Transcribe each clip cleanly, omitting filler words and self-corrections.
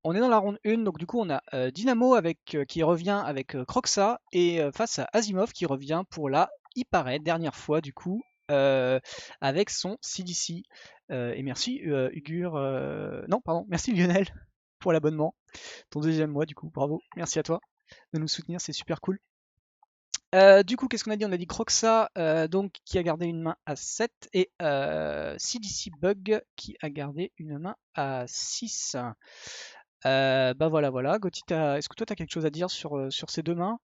on est dans la ronde 1, donc du coup on a Dynamo qui revient avec Croxa et face à Asimov qui revient pour la, il paraît, dernière fois du coup avec son CDC. Et merci Ugur, non pardon, merci Lionel pour l'abonnement, ton deuxième mois du coup, bravo, merci à toi de nous soutenir, c'est super cool. Du coup, qu'est-ce qu'on a dit? On a dit Croxa, donc, qui a gardé une main à 7 et CDC Bug qui a gardé une main à 6. Bah voilà, voilà. Gauthier, est-ce que toi, tu as quelque chose à dire sur ces deux mains?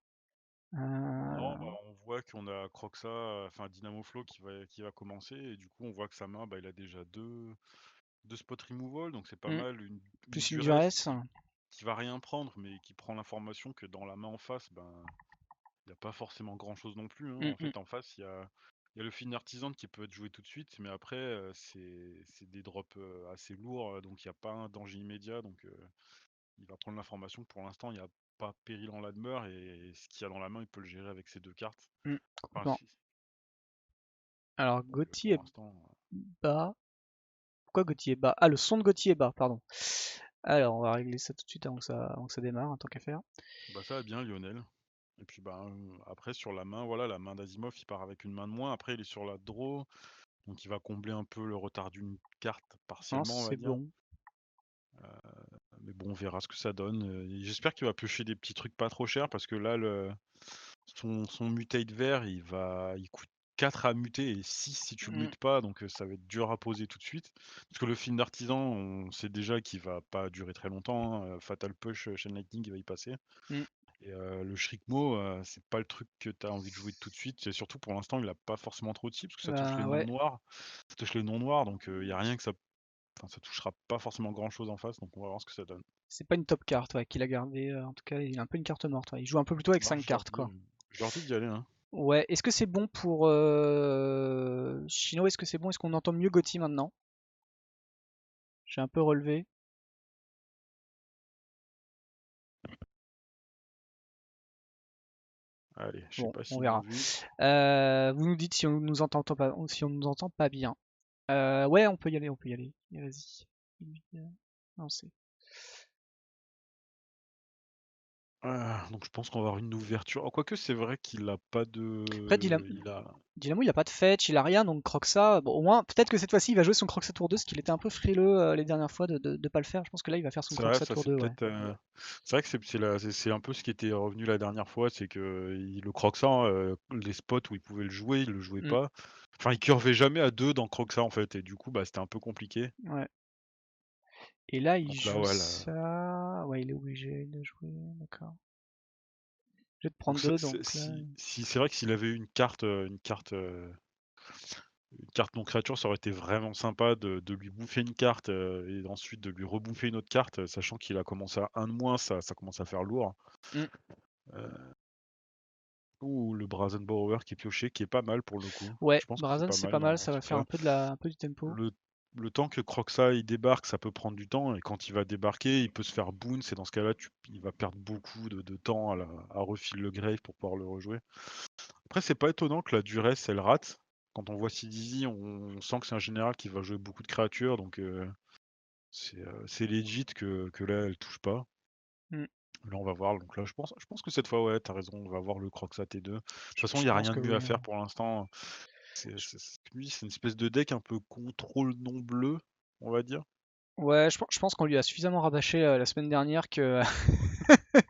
Non, Euh, bah, on voit qu'on a Croxa, enfin Dynamo Flow qui va commencer, et du coup on voit que sa main, bah, il a déjà deux spot removal, donc c'est pas hmm, mal, une plus une duresse duresse. qui va rien prendre, mais qui prend l'information que dans la main en face, ben il n'y a pas forcément grand chose non plus, hein. Hmm, En hmm. fait, en face, il y a le Fin Artisan qui peut être joué tout de suite, mais après, c'est des drops assez lourds, donc il n'y a pas un danger immédiat, donc il va prendre l'information que pour l'instant, il n'y a pas péril en la demeure, et ce qu'il y a dans la main, il peut le gérer avec ces deux cartes. Enfin, Complètement. Alors, donc Gauthier pour est l'instant, bas. Pourquoi Gauthier est bas? Ah, le son de Gauthier est bas, pardon. Alors, on va régler ça tout de suite avant que ça démarre, hein, tant qu'à faire. bah, ça va bien, Lionel. Et puis bah, après, sur la main, voilà, la main d'Asimov, il part avec une main de moins. Après, il est sur la draw, donc il va combler un peu le retard d'une carte, Non, partiellement, on va c'est dire. bon. Mais bon, on verra ce que ça donne. Et j'espère qu'il va piocher des petits trucs pas trop chers, parce que là, son mutate vert, il coûte 4 à muter et 6 si tu le Hmm, mutes pas, donc ça va être dur à poser tout de suite. Parce que le film d'artisan, on sait déjà qu'il va pas durer très longtemps, hein. Fatal Push, Chain Lightning, il va y passer. hmm. Et le Shrikmo, c'est pas le truc que tu as envie de jouer tout de suite. Et surtout pour l'instant, il a pas forcément trop de cibles, parce que ça touche les Bah non ouais, noirs. Ça touche les non noirs, donc il y a rien que ça. Enfin, ça touchera pas forcément grand chose en face, donc on va voir ce que ça donne. c'est pas une top carte ouais, qu'il a gardé. En tout cas, il a un peu une carte morte. Ouais. Il joue un peu plutôt avec Bah, 5 cartes, quoi. je leur dis d'y aller, hein. Ouais, est-ce que c'est bon pour Chino? Est-ce que c'est bon? Est-ce qu'on entend mieux Gotti maintenant? J'ai un peu relevé. Allez, je sais Bon, pas on s'ils l'ont verra. vu. Vous nous dites si on nous entend pas bien. Ouais, on peut y aller, on peut y aller. Vas-y. Lancez. Donc je pense qu'on va avoir une ouverture. Oh, quoique c'est vrai qu'il a pas Après, de. Il a. Dynamo, il a pas de fetch, il a rien, donc Croxa, bon, au moins, peut-être que cette fois-ci, il va jouer son Croxa tour 2, parce qu'il était un peu frileux les dernières fois de pas le faire. Je pense que là, il va faire son C'est vrai, Croxa ça tour c'est 2, ouais. peut-être. C'est vrai que c'est un peu ce qui était revenu la dernière fois, c'est que le Croxant, les spots où il pouvait le jouer, il le jouait Hmm, pas. Enfin, il curvait jamais à deux dans Croxa en fait, et du coup, bah c'était un peu compliqué. ouais. Et là, il Donc là, joue ouais, là. ça. Ouais, il est obligé de jouer, d'accord. Je vais te Donc prendre deux, donc là. si c'est vrai que s'il avait eu une carte non créature, ça aurait été vraiment sympa de lui bouffer une carte, et ensuite de lui rebouffer une autre carte, sachant qu'il a commencé à un de moins, ça commence à faire lourd. Hmm. Heu, Ouh, le Brazen Borrower qui est pioché, qui est pas mal pour le coup. Ouais, Je pense que c'est Brazen, pas c'est mal pas mal, dans ça ce va faire cas. un peu du tempo. Le temps que Croxa il débarque, ça peut prendre du temps, et quand il va débarquer, il peut se faire bounce, et dans ce cas-là, il va perdre beaucoup de temps à refill le grave pour pouvoir le rejouer. Après, c'est pas étonnant que la duresse, elle rate. Quand on voit CDZ, on sent que c'est un général qui va jouer beaucoup de créatures, donc c'est legit que là, elle touche pas. Hmm. Là, on va voir. Donc là, je pense que cette fois, ouais, t'as raison, on va voir le Croxa T2. De toute façon, il Je n'y a pense rien que de mieux à oui, faire hein. pour l'instant. C'est une espèce de deck un peu contrôle non bleu, on va dire. Ouais, je pense qu'on lui a suffisamment rabâché la semaine dernière que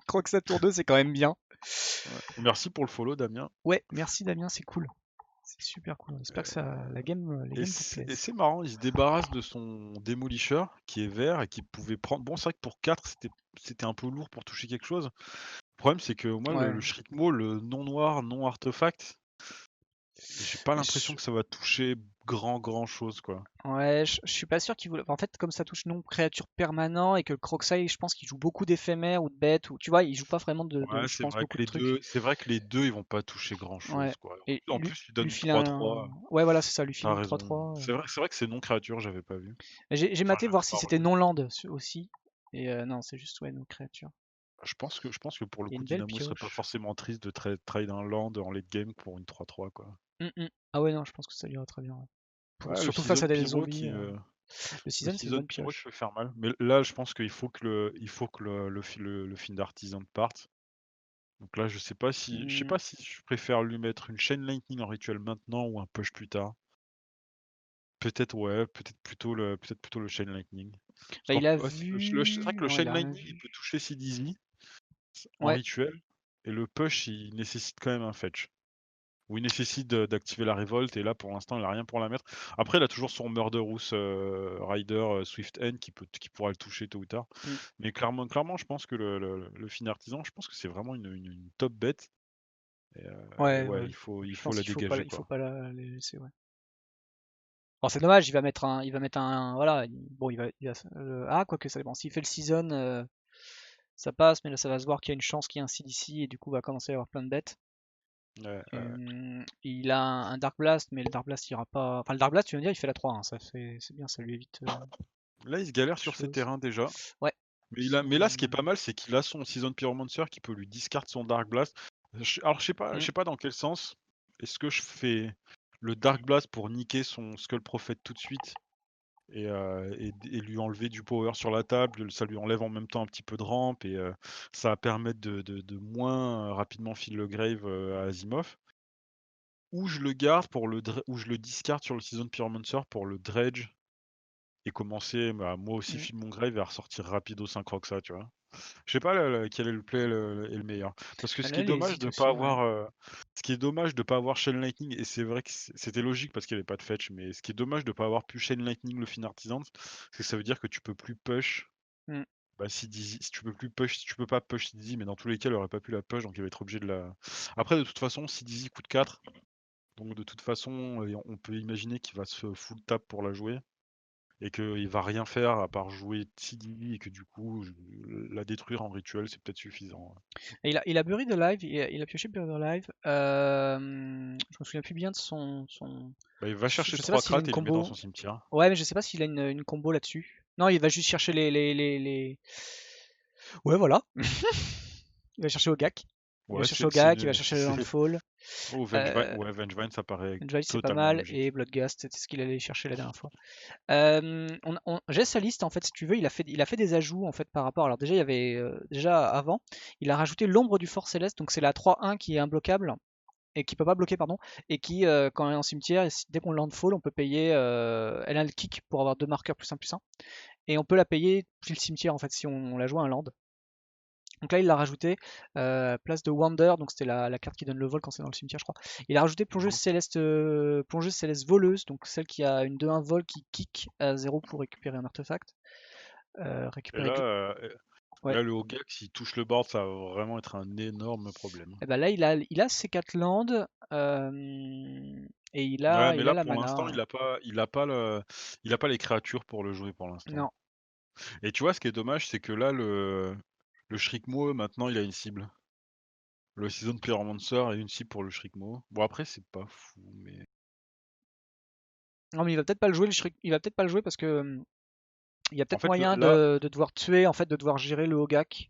Croxa tour 2, c'est quand même bien. Ouais. Merci pour le follow, Damien. Ouais, merci Damien, c'est cool. C'est super cool. On espère que les Et games vous c'est et plaisent. c'est marrant, il se débarrasse de son Démolisher qui est vert et qui pouvait prendre. Bon, c'est vrai que pour 4, c'était un peu lourd pour toucher quelque chose. Le problème, c'est que moi, Ouais. le Shrikmo, le non noir, non artefact, j'ai pas l'impression Je- que ça va toucher grand chose, quoi. ouais, je suis pas sûr qu'il voulait. En fait, comme ça touche non créature permanent et que le Croxai, je pense qu'il joue beaucoup d'éphémères ou de bêtes, ou tu vois, il joue pas vraiment Ouais, je pense, beaucoup de c'est vrai que les deux, ils vont pas toucher trucs. Ouais. grand-chose, quoi. Et En plus, ils lui donnent une file 3/3. ouais, voilà, c'est ça, lui file Tu une raison. 3-3. C'est vrai que c'est non créature, j'avais pas vu. J'ai Enfin, maté voir j'avais si pas c'était relevé. non-land aussi. Et non, c'est juste, ouais, nos créatures. Je pense que pour le Il y a coup, une belle Dynamo serait pas pioche. forcément triste de trade un land en late game pour une 3/3, quoi. Mm, mm. Ah ouais, non, je pense que ça lui irait très bien. Ouais. Ouais, le Surtout face à Season des Pyro zombies. Le Le season, c'est une season bonne pyro, je pioche. peux faire mal. Mais là, je pense qu'il faut que le film d'artisan parte. Donc là, je sais Hmm. pas si je préfère lui mettre une chaîne lightning en rituel maintenant ou un push plus tard. Peut-être ouais, peut-être plutôt le chain lightning. Parce Bah, il a ouais, c'est vrai vu. que le Non, chain il a rien lightning, il vu. peut toucher CDZ en Ouais. rituel et le push, il nécessite quand même un fetch. Ou il nécessite d'activer la révolte et là pour l'instant il a rien pour la mettre. Après il a toujours son Murderous Rider Swift End qui pourra le toucher tôt ou tard. Hmm. Mais clairement je pense que le fin artisan, je pense que c'est vraiment une top bête. Et Ouais, ouais, ouais. il Je faut pense la qu'il faut pas, dégager il faut quoi. pas la laisser. Ouais. Bon, c'est dommage. Il va mettre un. Voilà. Bon, ah, quoique ça dépend. S'il fait le season, ça passe, mais là, ça va se voir qu'il y a une chance qu'il y ait un CDC et du coup, va commencer à y avoir plein de bêtes. Ouais, Il a un Dark Blast, mais le Dark Blast il ira pas. Enfin, le Dark Blast, tu veux dire, il fait la 3, hein, c'est bien, ça lui évite là il se beaucoup galère de sur ses choses. terrains déjà. Ouais. Mais là, ce qui est pas mal, c'est qu'il a son Season Pyromancer qui peut lui discard son Dark Blast. Alors, je Mm, sais pas dans quel sens. Est-ce que je fais le Dark Blast pour niquer son Skull Prophet tout de suite et lui enlever du power sur la table, ça lui enlève en même temps un petit peu de rampe et ça va permettre de moins rapidement filer le grave à Asimov. Ou je le garde ou je le discard sur le Season Pyromancer pour le dredge et commencer bah, moi aussi mm. file mon grave et à ressortir rapido 5 ça, tu vois. Je sais pas quel est le play est le meilleur. Parce que Ah, là, il hésite aussi, ouais. ce qui est dommage de pas avoir Chain Lightning, et c'est vrai que c'était logique parce qu'il n'y avait pas de fetch, mais ce qui est dommage de pas avoir pu Chain Lightning le fin artisan, c'est que ça veut dire que tu peux plus push. Mm. Bah, si tu peux plus push, si tu peux pas push Dizzy, mais dans tous les cas, il aurait pas pu la push, donc il va être obligé de la. Après, de toute façon, si Dizzy coûte 4, donc de toute façon, on peut imaginer qu'il va se full tap pour la jouer et qu'il va rien faire à part jouer TD et que du coup, la détruire en rituel, c'est peut-être suffisant. Et il a Buried Alive, il a pioché Buried Alive. Je me souviens plus bien de son. Bah, il va chercher Je sais pas 3 s'il a crânes une et il les met dans combo. son cimetière. Ouais, mais je sais pas s'il a une combo là-dessus. Non, il va juste chercher Ouais, voilà. Il va chercher Ogak. Il va Ouais, chercher Ogak, il va chercher le c'est... Landfall. Oh, Euh, Ouais, Vengevine, ça paraît Enjoy, c'est pas totalement mal. Et logique. Bloodgast, c'était ce qu'il allait chercher la dernière fois. J'ai sa liste en fait, si tu veux, il a fait des ajouts en fait par rapport. Alors déjà, il y avait déjà avant, il a rajouté l'ombre du Fort Céleste, donc c'est la 3-1 qui est imbloquable et qui peut pas bloquer, pardon, et qui quand elle est en cimetière, dès qu'on landfall, on peut payer. Elle a le kick pour avoir deux marqueurs plus 1, et on peut la payer puis le cimetière en fait si on la joue à un land. Donc là, il l'a rajouté, place de Wander, donc c'était la carte qui donne le vol quand c'est dans le cimetière, je crois. Il a rajouté Mhm. plongeuse céleste voleuse, donc celle qui a une 2-1 vol qui kick à 0 pour récupérer un artefact. Et Récupérer. Ouais. là, le Hogak, s'il touche le board, ça va vraiment être un énorme problème. Et ben là, il a ses 4 landes, et Ouais, mais il a là, la pour l'instant, mana. il a pas les créatures pour le jouer pour l'instant. Non. Et tu vois, ce qui est dommage, c'est que là, le Shrikmo, maintenant, il a une cible. Le Season Pyromancer a une cible pour le Shrikmo. Bon, après, c'est pas fou, mais. Non, mais il va peut-être pas le jouer, il va peut-être pas le jouer parce que il y a En peut-être fait, moyen de devoir tuer, en fait, de devoir gérer le Hogak.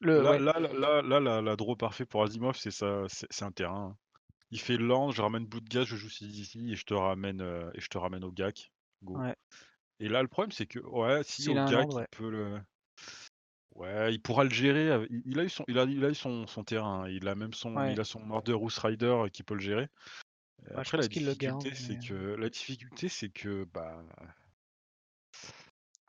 Ouais. la draw parfait pour Asimov, c'est ça, c'est un terrain, hein. Il fait land, je ramène bout de gaz, je joue ici et je te ramène au GAC. Go. Ouais. Et là, le problème, c'est que, ouais, si S'il au a un land, GAC, il ouais. peut le. Ouais, il pourra le gérer. Il a eu il a eu son terrain, hein. Ouais. Il a son Murderous Rider qui peut le gérer. Ouais, je Après, pense qu'il le garde, mais. bah,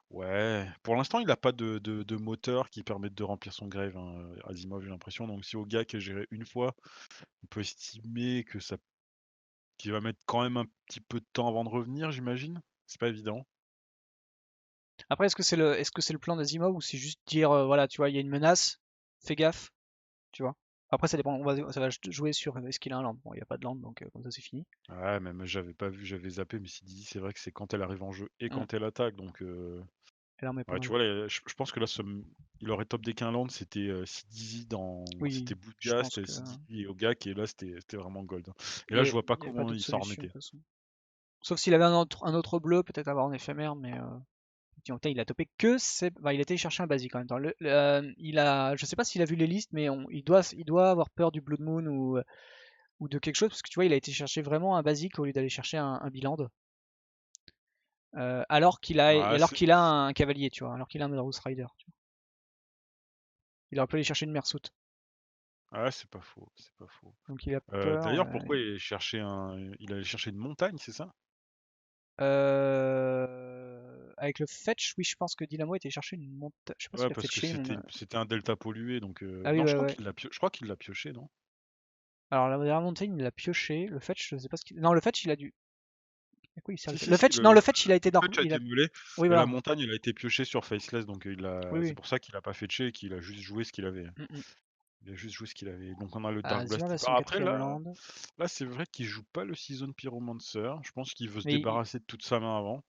ouais, pour l'instant, il a pas de moteur qui permette de remplir son grave, hein, Asimov, j'ai l'impression. Donc, si au GAC est géré une fois, on peut estimer qu'il va mettre quand même un petit peu de temps avant de revenir, j'imagine. C'est pas évident. Après, est-ce que c'est le plan d'Asimov ou c'est juste dire, voilà, tu vois, il y a une menace, fais gaffe, tu vois. Après, ça dépend, ça va jouer sur est-ce qu'il a un land. Bon, il n'y a pas de land, donc comme ça, c'est fini. Ouais, même j'avais pas vu, j'avais zappé, mais c'est vrai que c'est quand elle arrive en jeu et Mm. quand elle attaque. Donc, Et l'arme est pas ouais, tu mal. vois, je pense que là, il aurait top deck un land, c'était Sidizi Oui, c'était je pense Bloodgast, que Sidizi et Ogak, et là, c'était vraiment gold, hein. Et là, je il vois pas n'y avait pas comment d'autre il s'en solution de remettait. toute façon. Sauf s'il avait un autre bleu, peut-être avoir un éphémère, mais putain, il a topé que c'est. Bah, il a été chercher un basique en même temps. Je sais pas s'il a vu les listes, mais il doit avoir peur du Blood Moon ou de quelque chose, parce que tu vois, il a été chercher vraiment un basique au lieu d'aller chercher un biland. Ouais, alors qu'il a un cavalier, tu vois, alors qu'il a un Murderous Rider. Tu vois. Il aurait pu aller chercher une Mersout. c'est pas faux, c'est pas faux. Donc il a peur. D'ailleurs, pourquoi il allait chercher une montagne, c'est ça? Avec le fetch, oui, je pense que Dynamo était chercher une montagne. Je sais pas Ouais, s'il a parce que fetché une. c'était un delta pollué, donc Ah oui, non, ouais, ouais. je crois qu'il l'a pioché, non? Alors la dernière montagne, il l'a pioché. Le fetch, je sais pas ce qu'il. Non, le fetch, il a dû. À quoi il Si, servait si, le si, fetch, non, le fetch, il a été le fetch a il a. été meulé, Oui, et la voilà. montagne, elle a été piochée sur Faceless, donc Oui, c'est oui. pour ça qu'il a pas fetché et qu'il a juste joué ce qu'il avait. Mm, mm. Il a juste joué ce qu'il avait. Donc on a le Dark Zima Blast va qui son part. Après quatrième là, land. là c'est vrai qu'il joue pas le Season Pyromancer. Je pense qu'il veut se Mais débarrasser de toute sa main avant.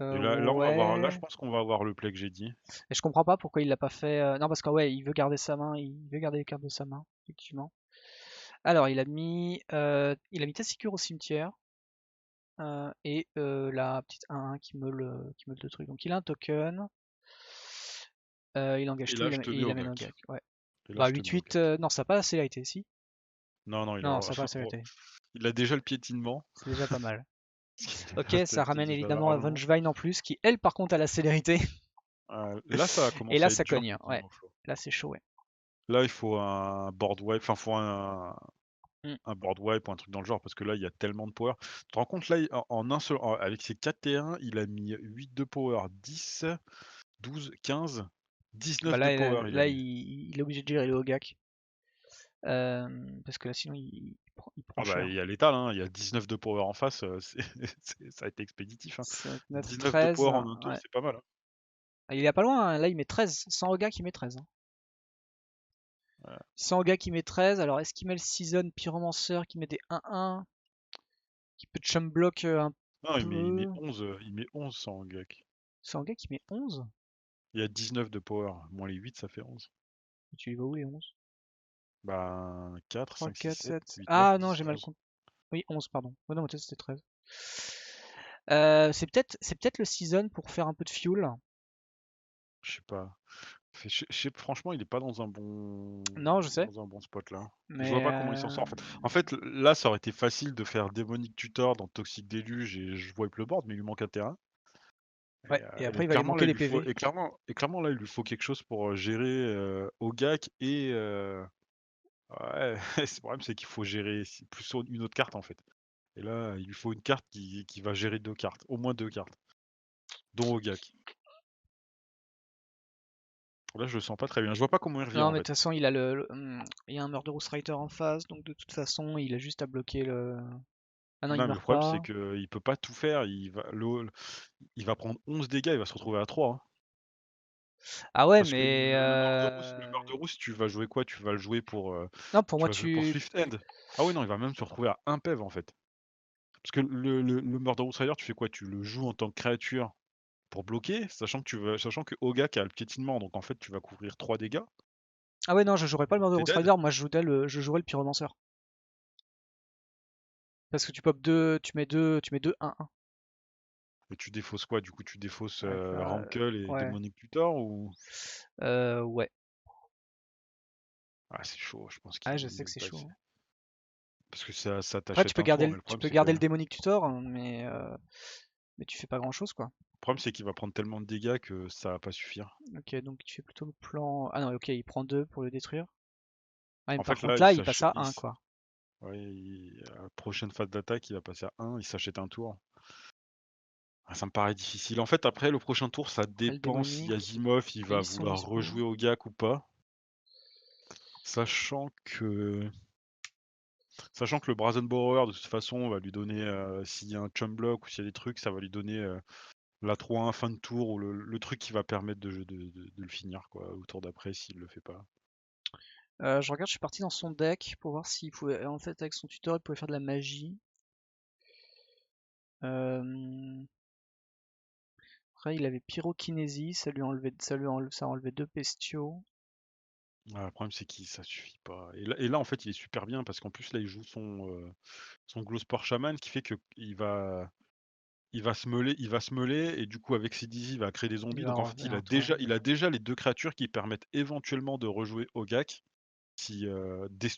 Et là on va voir. Là je ouais. pense qu'on va avoir le play que j'ai dit. Et je comprends pas pourquoi il l'a pas fait. Non, parce que ouais, il veut garder sa main. Il veut garder les cartes de sa main, effectivement. Alors, il a mis Tessiture au cimetière. Et la petite 1-1 qui meule le truc. Donc il a un token. Il engage Et tout, là je te et mets il au amène un gac. gag. Ouais. Et là Bah je te mets au 8-8, gac. non, ça n'a pas la célérité, si. Non, non, Non, ça n'a pas la célérité. il a déjà le piétinement. C'est déjà pas mal. Ok, ça C'est ramène déjà évidemment largement. Avengevine en plus, qui elle par contre a la célérité. Là ça va Et commencer là à être ça dur cogne, contre ouais. Dimoflo. Là c'est chaud, ouais. Là il faut un board wipe, enfin faut Mm. un board wipe ou un truc dans le genre, parce que là il y a tellement de power. Tu te rends compte là, en un seul, avec ses 4 T1, il a mis 8 de power, 10, 12, 15, Bah 19 de là, power il a mis. il est obligé de gérer le Hogak. Parce que là sinon il prend Ah bah cher. il y a l'étal, hein, il y a 19 de power en face, ça a été expéditif, hein. 5, 9, 19 de 13. power en un tour, Ouais. c'est pas mal, hein. Il est pas loin, hein. Là il met 13. Sans Hogak il met 13. Hein. Ouais. Sans Hogak il met 13. Alors est-ce qu'il met le Season Pyromancer qui met des 1-1 qui peut chum block un Non, peu. il met 11 sans Gak. Sans Hogak il met 11. Il y a 19 de power, moins les 8 ça fait 11. Tu y vas où les 11? Bah 4, 3, 5, 6, 4, 7, 7. 8, 9, Ah non, 10, j'ai mal 11. compté. Oui, 11, pardon. Oh non, c'était 13. C'est peut-être le season pour faire un peu de fuel. Je sais pas. Franchement, il est pas Non, je sais. dans un bon spot là. Je vois Mais pas comment il s'en sort en fait. En fait, là, ça aurait été facile de faire Démonic Tutor dans Toxic Deluge et je wipe le board, mais il lui manque un terrain. ouais. Et après, Et il va lui clairement, là, manquer il des lui faut, PV. et clairement, là, il lui faut quelque chose pour gérer Ogak et ouais, le problème, c'est qu'il faut gérer plus une autre carte en fait. Et là, il lui faut une carte qui va gérer deux cartes, au moins deux cartes, dont Ogak. Là, je le sens pas très bien. Je vois pas comment il revient Non, en mais de fait. toute façon, il y a un Murderous Rider en face. Donc de toute façon, il a juste à bloquer le. Ah non, il Non, mais le meurt problème, c'est pas. qu'il peut pas tout faire. Il va prendre 11 dégâts, il va se retrouver à 3, hein. Ah ouais, Parce que mais. Le Murderous, tu vas jouer quoi? Tu vas le jouer pour, Non, pour tu moi, vas jouer pour tu. Swift End. Ah oui, non, il va même se retrouver à 1 PEV en fait. Parce que le Murderous Rider, tu fais quoi? Tu le joues en tant que créature pour bloquer, sachant que Ogak a le piétinement, donc en fait, tu vas couvrir 3 dégâts. Ah ouais, non, je jouerais pas le T'es Murderous dead. Rider. Moi, je jouerais le Pyromancer. Parce que tu pop 2, tu mets deux 1-1. Et tu défausses quoi? Du coup, tu défausses Avec la. Rankle et Ouais. Demonic Tutor ou? Ouais. Ah, c'est chaud, je pense Ah, qu'il je sais que veut c'est pas chaud. essayer. Hein. Parce que ça Après, tu t'achète peux un tour, garder, mais le tu problème, peux c'est que garder le Démonic Tutor, hein, mais tu fais pas grand chose, quoi. qu'il va prendre tellement de dégâts que ça va pas suffire. Ok, donc tu fais plutôt le plan. Ah non, ok, il prend 2 pour le détruire. Ah, mais En par fait, là, contre, là, il passe à 1, quoi. ouais, à la prochaine phase d'attaque, il va passer à 1, il s'achète un tour. Ah, ça me paraît difficile. En fait, après, le prochain tour, ça Après, le dépend si démonique. Asimov il Et va ils sont vouloir dispo. rejouer au GAC ou pas. Sachant que, sachant que le Brazen Borrower, de toute façon, va lui donner, s'il y a un chum block ou s'il y a des trucs, ça va lui donner la 3-1 fin de tour ou le truc qui va permettre de le finir, quoi, au tour d'après s'il le fait pas. Je regarde, je suis parti dans son deck pour voir s'il pouvait. En fait, avec son tuteur, il pouvait faire de la magie. Euh, Après, il avait pyrokinésie, ça a enlevé 2 bestiaux. Ah, le problème, c'est que ça suffit pas. Et là, en fait, il est super bien parce qu'en plus, là, il joue son Glowspore Shaman qui fait que il va se meuler et du coup, avec ses Dizzy, il va créer des Il zombies. va Donc, en fait, revenir, ouais. il a déjà les deux créatures qui permettent éventuellement de rejouer Ogak si, dès ce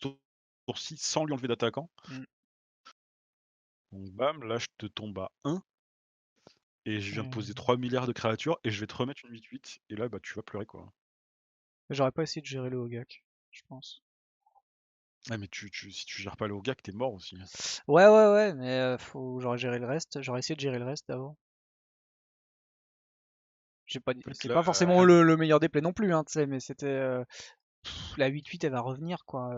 tour-ci sans lui enlever d'attaquant. Mm. Donc, bam, là, je te tombe à 1. et je viens de Et poser 3 milliards de créatures et je vais te remettre une 8-8 et là, bah, tu vas pleurer, quoi. j'aurais pas essayé de gérer le Hogak, je pense. Ah mais si tu gères pas le Hogak, tu mort aussi. Ouais, mais j'aurais géré le reste. J'aurais essayé de gérer le reste d'abord. En fait, C'est là, pas forcément le meilleur des plays non plus, hein, tu sais, mais c'était la 8-8 elle va revenir quoi.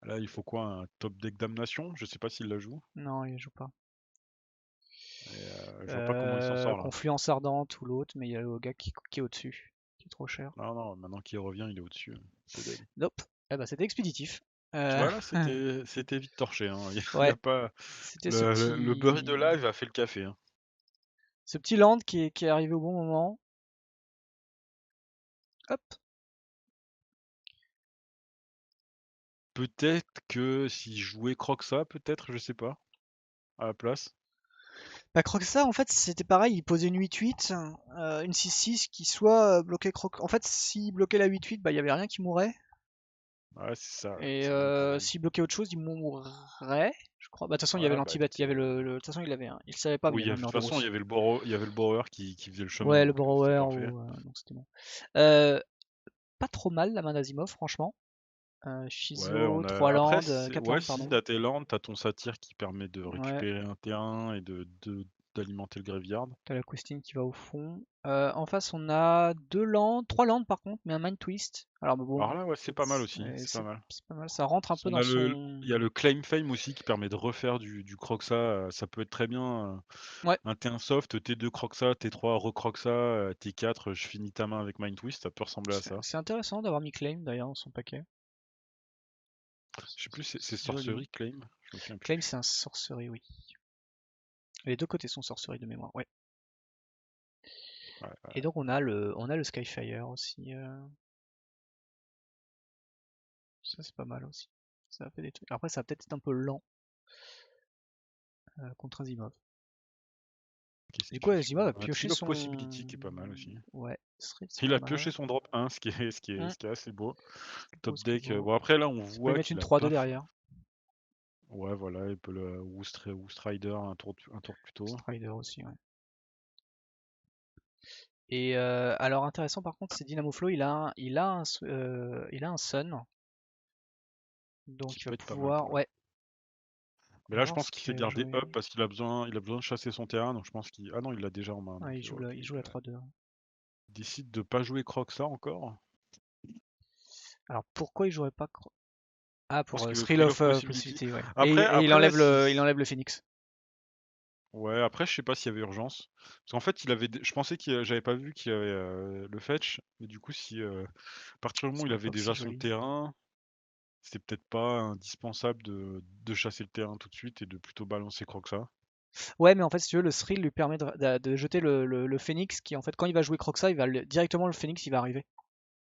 là, il faut quoi? Un top deck damnation? Je sais pas s'il la joue Non, il joue pas. et je vois pas comment il s'en sort, là. Confluence ardente ou l'autre, mais il y a le Hogak qui est au-dessus, qui est trop cher. Non, non, maintenant qu'il revient, il est au-dessus, c'est dead. Nope. Eh ben, c'était expéditif. Tu Euh, vois, là, c'était vite torché, hein. Il y ouais, a pas c'était le Burry de live a fait le café, hein. ce petit land qui est arrivé au bon moment. Hop. Peut-être que s'il jouait Croxa, peut-être, je sais pas, à la place. Bah, Croxa, en fait, c'était pareil, il posait une 8-8, une 6-6 qui soit bloquait Croc. En fait, s'il bloquait la 8-8, bah, il y avait rien qui mourait. Ouais, c'est ça, ouais, Et c'est bien le problème. s'il bloquait autre chose, il mourrait, je crois. Bah, de toute façon, il y avait Ouais, bah l'antibat, il y écoute, avait de toute façon, il avait un. Il savait pas, mais il oui, y avait de un toute mur de façon, brousse. il y avait le borrower qui faisait le chemin, Ouais, le donc c'était borrower, parfait. donc c'était bon. Euh, Pas trop mal la main d'Azimov, franchement. Ouais, Shizo, on a 3 après landes, c'est 4 ouais, landes, si pardon. t'as tes landes, tu ton satyre qui permet de Ouais, récupérer un terrain et d'alimenter le graveyard. t'as la Questine qui va au fond. En face, on a 2 landes, 3 landes par contre, mais un Mind Twist. Alors, mais bon, Alors là, ouais, c'est pas mal aussi, c'est pas c'est mal. pas mal, ça rentre un peu On dans a son. il y a le Claim Fame aussi qui permet de refaire du Croxa, ça peut être très bien, Ouais, un T1 soft, T2 Croxa, T3 recroxa, T4 je finis ta main avec Mind Twist, ça peut ressembler à ça. c'est intéressant d'avoir mis Claim d'ailleurs dans son paquet. Je sais plus, c'est Joli. Sorcery Claim? Je me souviens Claim, plus. c'est un sorcery, oui. Les deux côtés sont sorcery de mémoire, ouais. Ouais, Et ouais. donc on a le Skyfire aussi. Ça c'est pas mal aussi. Ça fait des trucs. Après ça va peut-être être un peu lent contre Azimov. Qu'est-ce Du qu'il coup fait celui-là? Azimov a On a pioché Thrill of son. Possibility qui est pas mal aussi. Ouais, Street c'est Il pas a pioché mal. son drop 1, Hmm, ce qui est assez beau. beau, Top ce qui est deck, beau. bon après là on Ça peut y voit mettre une qu'il a 3-2 pas derrière. ouais voilà, il peut le Woostrider un tour plus tôt. Strider aussi, ouais. Et alors intéressant par contre, c'est Dynamo Flow, il a un Sun, Qui donc il va peut être pas mal pouvoir, pour le ouais, coup. Mais là je voir pense ce qu'il qu'il fait va garder jouer. up parce qu'il a besoin de chasser son terrain, donc je pense qu'il ah non, il l'a déjà en main, Ouais, donc ok, il joue la 3-2. il décide de pas jouer Croxa encore. Alors pourquoi il jouerait pas Ah, Parce pour que Thrill Thrill of of Possibility. Possibility, ouais. Et Après ouais, il si enlève le Phoenix. ouais, après je sais pas s'il y avait urgence. Parce qu'en fait, je pensais qu'il j'avais pas vu qu'il y avait le fetch, mais du coup si à partir du moment où C'est il un avait déjà Foxy son joli. terrain, c'était peut-être pas indispensable de chasser le terrain tout de suite et de plutôt balancer Croxa. Ouais, mais en fait, si tu veux, le Thrill lui permet de jeter le Phoenix qui, en fait, quand il va jouer Croxa, directement le Phoenix il va arriver.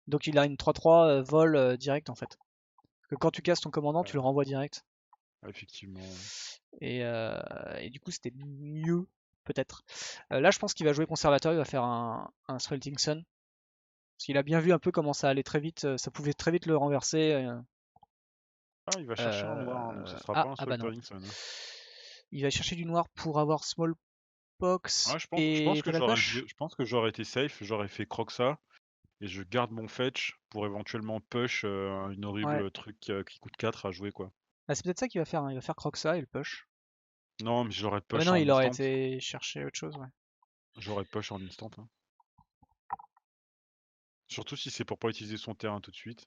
Donc il a une 3-3 vol direct en fait. Parce que quand tu casses ton commandant, tu le renvoies direct. Effectivement, ouais. Et du coup, c'était mieux, peut-être. Là, je pense qu'il va jouer conservateur, il va faire un Swelting Sun. Parce qu'il a bien vu un peu comment ça allait très vite, ça pouvait très vite le renverser. Ah, il va chercher un noir, hein, donc ça sera pas un Ah bah non. Sweltering Sun, hein. Il va chercher du noir pour avoir Smallpox Ouais, je pense et que Fatal Push. je pense que j'aurais été safe, j'aurais fait Croxa et je garde mon fetch pour éventuellement push une Ouais. horrible truc qui coûte 4 à jouer quoi. Ah, c'est peut-être ça qu'il va faire, hein. Il va faire Croxa et le push. Non, mais j'aurais Ah mais push non, en il aurait instant. été chercher autre chose, ouais. J'aurais push en instant, hein. Surtout si c'est pour pas utiliser son terrain tout de suite.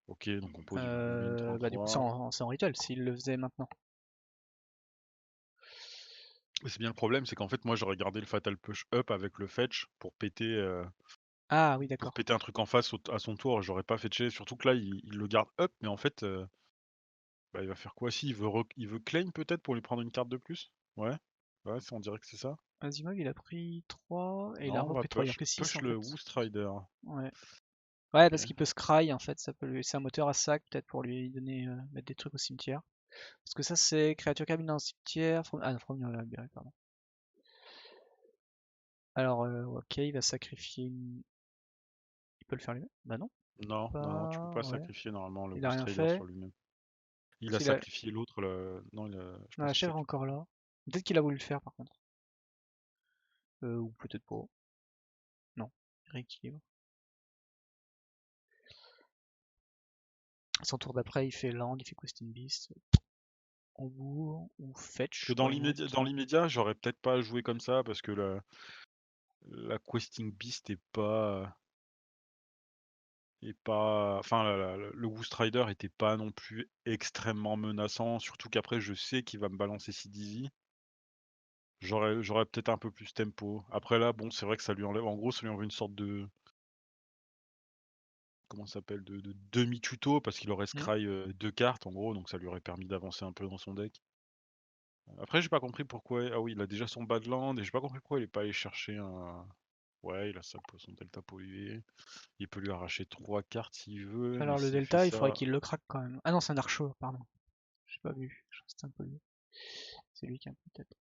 Ok, donc on pose une Bah du coup, 3-3. c'est en rituel s'il le faisait maintenant. Et c'est bien le problème, c'est qu'en fait moi j'aurais gardé le Fatal Push up avec le fetch Ah oui, pour d'accord. péter un truc en face à son tour, j'aurais pas fetché. Surtout que là il le garde up, mais en fait bah, il va faire quoi? Si il veut claim peut-être pour lui prendre une carte de plus? Ouais, ouais, on dirait que c'est ça. Azimov, il a pris 3 et il a Non, on va repris 3. Il a pris 6 push en le fait. Woostrider. Ouais. Ouais, parce Ok. qu'il peut scry en fait, c'est un moteur à sac peut-être pour lui donner mettre des trucs au cimetière. Parce que ça c'est créature cabine dans le cimetière. Ah non, From Your Library, pardon. Alors ok, il va sacrifier une. Il peut le faire lui-même? Bah non, Non, non, non, tu peux pas. pas Ouais. sacrifier normalement le Il a rien Woostrider fait. sur lui-même. Il a S'il a. sacrifié l'autre, je Non, la pense qu'il chèvre est sacrifie. encore là. Peut-être qu'il a voulu le faire par contre. Ou peut-être pas. Non. Rééquilibre. Son tour d'après, il fait Land, il fait Questing Beast. Embourg ou Que Fetch, dans why not? l'immédiat, j'aurais peut-être pas joué comme ça parce que la Questing Beast enfin, le Ghost Rider était pas non plus extrêmement menaçant, surtout qu'après je sais qu'il va me balancer CDZ. J'aurais peut-être un peu plus tempo. Après là, bon, c'est vrai que ça lui enlève, en gros, ça lui enlève une sorte de, comment ça s'appelle, de demi-tuto parce qu'il aurait Hmm. scry 2 cartes en gros, donc ça lui aurait permis d'avancer un peu dans son deck. Après, j'ai pas compris pourquoi. Ah oui, il a déjà son Badland et j'ai pas compris pourquoi il est pas allé chercher un. Ouais, il a ça pour son Delta pollué. Il peut lui arracher 3 cartes s'il veut, mais Alors le s'il fait Delta, il faudrait ça. qu'il le craque quand même. Ah non, c'est un Archo, pardon. J'ai pas vu. Je crois que c'était un peu lui. C'est lui qui a un peu de tête.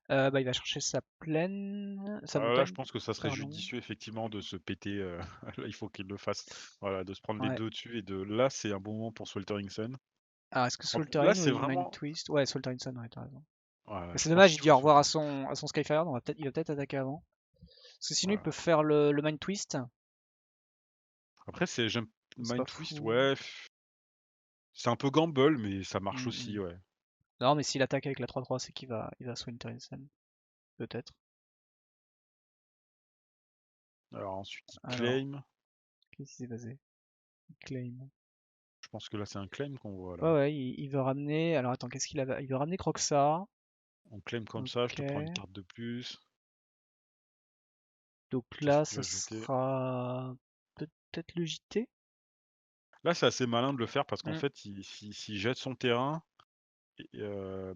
Bah, il va chercher sa plaine, sa Ah là, je montagne, pense que ça serait pardon. judicieux effectivement de se péter. Là, il faut qu'il le fasse. Voilà, de se prendre les Ouais. deux dessus et de. Là, c'est un bon moment pour Sweltering Sun. Ah, est-ce que Là, Sweltering c'est ou Mind vraiment. Twist? Ouais, Sweltering Sun, ouais, t'as raison. Ouais, Mais je c'est pense dommage, il qu'il dit faut au revoir Sweltering. à son Skyfire, donc il va peut-être attaquer avant. Parce que sinon, il Ouais. peut faire le Mind Twist. Après, j'aime C'est pas Mind Twist, fou. ouais. C'est un peu gamble, mais ça marche Hmm. aussi, ouais. Non, mais s'il attaque avec la 3-3, c'est il va Sweltering Sun. Peut-être. Alors ensuite, il Alors, claim. qu'est-ce qui s'est passé? Claim. Je pense que là, c'est un claim qu'on voit là. Ouais, ouais, il veut ramener. Alors attends, qu'est-ce qu'il avait? Il veut ramener Croxa. On claim comme ça, je Ok. te prends une carte de plus. Donc Qu'est-ce là, qu'il ce va jeter? sera peut-être le JT. Là, c'est assez malin de le faire parce qu'en Hmm, fait, s'il jette son terrain, et,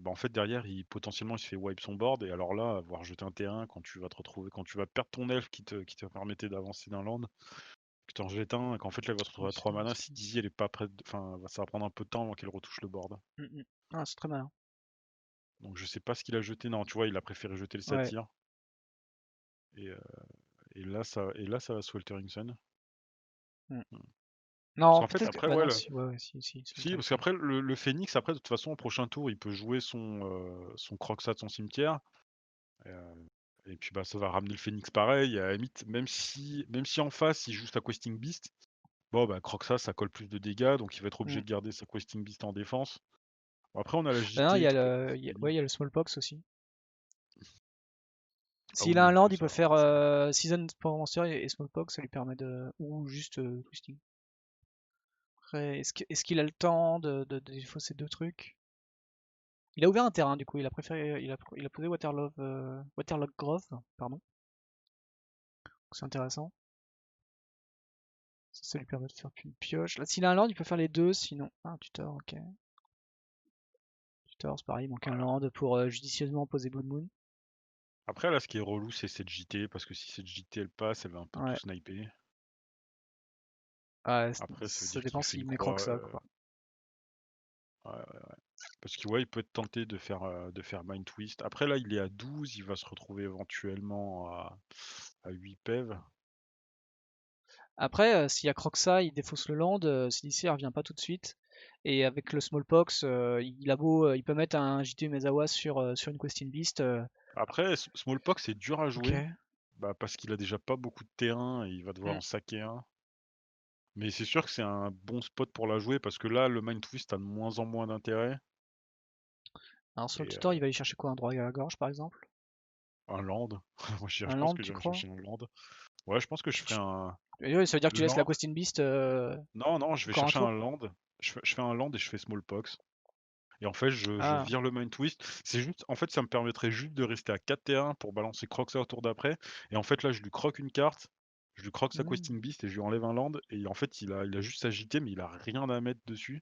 bah, en fait, derrière, potentiellement, il se fait wipe son board. Et alors là, avoir jeté un terrain quand tu vas te retrouver, quand tu vas perdre ton elfe qui te permettait d'avancer d'un land, que tu en jettes un, et qu'en fait, là, il va se retrouver à 3 mana. Si Dizzy, elle est pas prête, enfin, ça va prendre un peu de temps avant qu'elle retouche le board. hmm, hmm. Ah, c'est très malin. Donc, je sais pas ce qu'il a jeté. Non, tu vois, il a préféré jeter le Ouais. satyre. Et, euh, et là, ça va Sweltering Sun. Hmm. Hmm. Parce Non, qu'en fait, peut-être que. après, Bah ouais, non, si, ouais, ouais, si, c'est si, parce intéressant. qu'après, le Phoenix, après, de toute façon, au prochain tour, il peut jouer son Croxa de son cimetière. Euh, et puis, bah, ça va ramener le Phoenix pareil. À la limite, même si en face, il joue sa Questing Beast, bon, bah, Croxa, ça colle plus de dégâts, donc il va être obligé Hmm. de garder sa Questing Beast en défense. Bon, après, on a la Bah non, JT qui peut être ouais, utile. il y a le Smallpox aussi. Ah S'il oui, a un en land, il plus, peut alors, faire ça. Season pour Monster et Smallpox, ça lui permet de. Ou juste Twisting. Après, est-ce qu'il a le temps de défausser deux trucs? Il a ouvert un terrain du coup, il a posé Waterlog Grove, pardon. Donc c'est intéressant. Ça lui permet de faire qu'une pioche. Là, s'il a un land, il peut faire les deux, sinon. Ah, tutor, ok. Tutor, c'est pareil, il manque un Voilà. land pour judicieusement poser Blood Moon. Après, là, ce qui est relou, c'est cette JT, parce que si cette JT, elle passe, elle va un peu tout Ouais. sniper. Ouais, Après, ça veut ça dire dépend qu'il fait une s'il met croque croix. ça, quoi. Ouais, ouais. Parce que ouais, il peut être tenté de faire Mind Twist. Après là, il est à 12, il va se retrouver éventuellement à 8 PEV. Après, s'il y a Croxa, il défausse le land, CDC il revient pas tout de suite. Et avec le Smallpox, il peut mettre un JT Mezawa sur une Questing Beast. Après, Smallpox, c'est dur à Ok. jouer, bah, parce qu'il a déjà pas beaucoup de terrain et il va devoir Hmm. en saquer un. Mais c'est sûr que c'est un bon spot pour la jouer parce que là, le Mind Twist a de moins en moins d'intérêt. Alors sur le Et tutor, il va aller chercher quoi? Un droit à la gorge, par exemple? un land, moi je Un pense land, que tu j'irai crois? chercher un land. Ouais, je pense que je ferai un Et ouais, ça veut dire que tu laisses la land. Questing Beast Non, non, je vais encore un chercher un tour? land. Je fais un land et je fais Smallpox. Et en fait, je Ah. vire le Mind Twist. C'est juste, en fait, ça me permettrait juste de rester à 4 terrains pour balancer Croxa au tour d'après. Et en fait, là, je lui croque une carte, je lui croque sa Hmm, Questing Beast et je lui enlève un land. Et en fait, il a juste agité, mais il a rien à mettre dessus.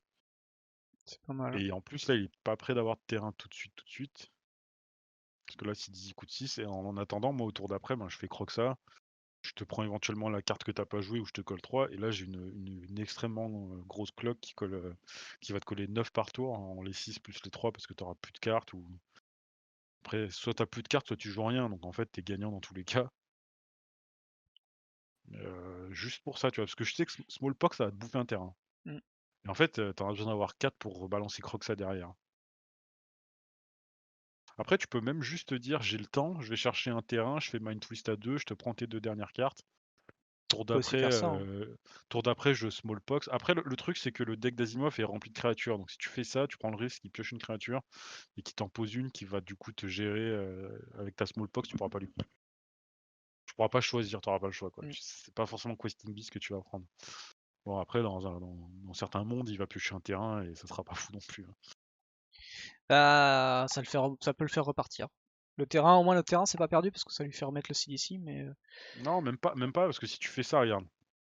c'est pas mal. Et en plus, là, il est pas prêt d'avoir de terrain tout de suite, tout de suite. Parce que là, si Dizzy coûte 6, et en attendant, moi, au tour d'après, ben, je fais Croxa. Je te prends éventuellement la carte que t'as pas jouée ou je te colle 3. Et là, j'ai une extrêmement grosse cloque qui va te coller 9 par tour en les 6 plus les 3 parce que t'auras plus de cartes ou. Après, soit t'as plus de cartes, soit tu joues rien, donc en fait t'es gagnant dans tous les cas. Juste pour ça, tu vois, parce que je sais que Smallpox ça va te bouffer un terrain. Hmm. Et en fait, t'en as besoin d'avoir 4 pour rebalancer Croxa derrière. Après, tu peux même juste te dire: «J'ai le temps, je vais chercher un terrain, je fais Mind Twist à 2, je te prends tes 2 dernières cartes. Tour Tu peux aussi d'après, faire ça, hein. tour d'après, je Smallpox». Après le truc, c'est que le deck d'Asimov est rempli de créatures, donc si tu fais ça, tu prends le risque qu'il pioche une créature et qu'il t'en pose une qui va du coup te gérer, avec ta Smallpox, tu pourras pas choisir, tu auras pas le choix, quoi. Mm. Puis c'est pas forcément Questing Beast que tu vas prendre. Bon après dans certains mondes, il va piocher un terrain et ça sera pas fou non plus, hein. Bah, ça peut le faire repartir. Le terrain, au moins le terrain, c'est pas perdu parce que ça lui fait remettre le CDC, mais Non, même pas parce que si tu fais ça, regarde,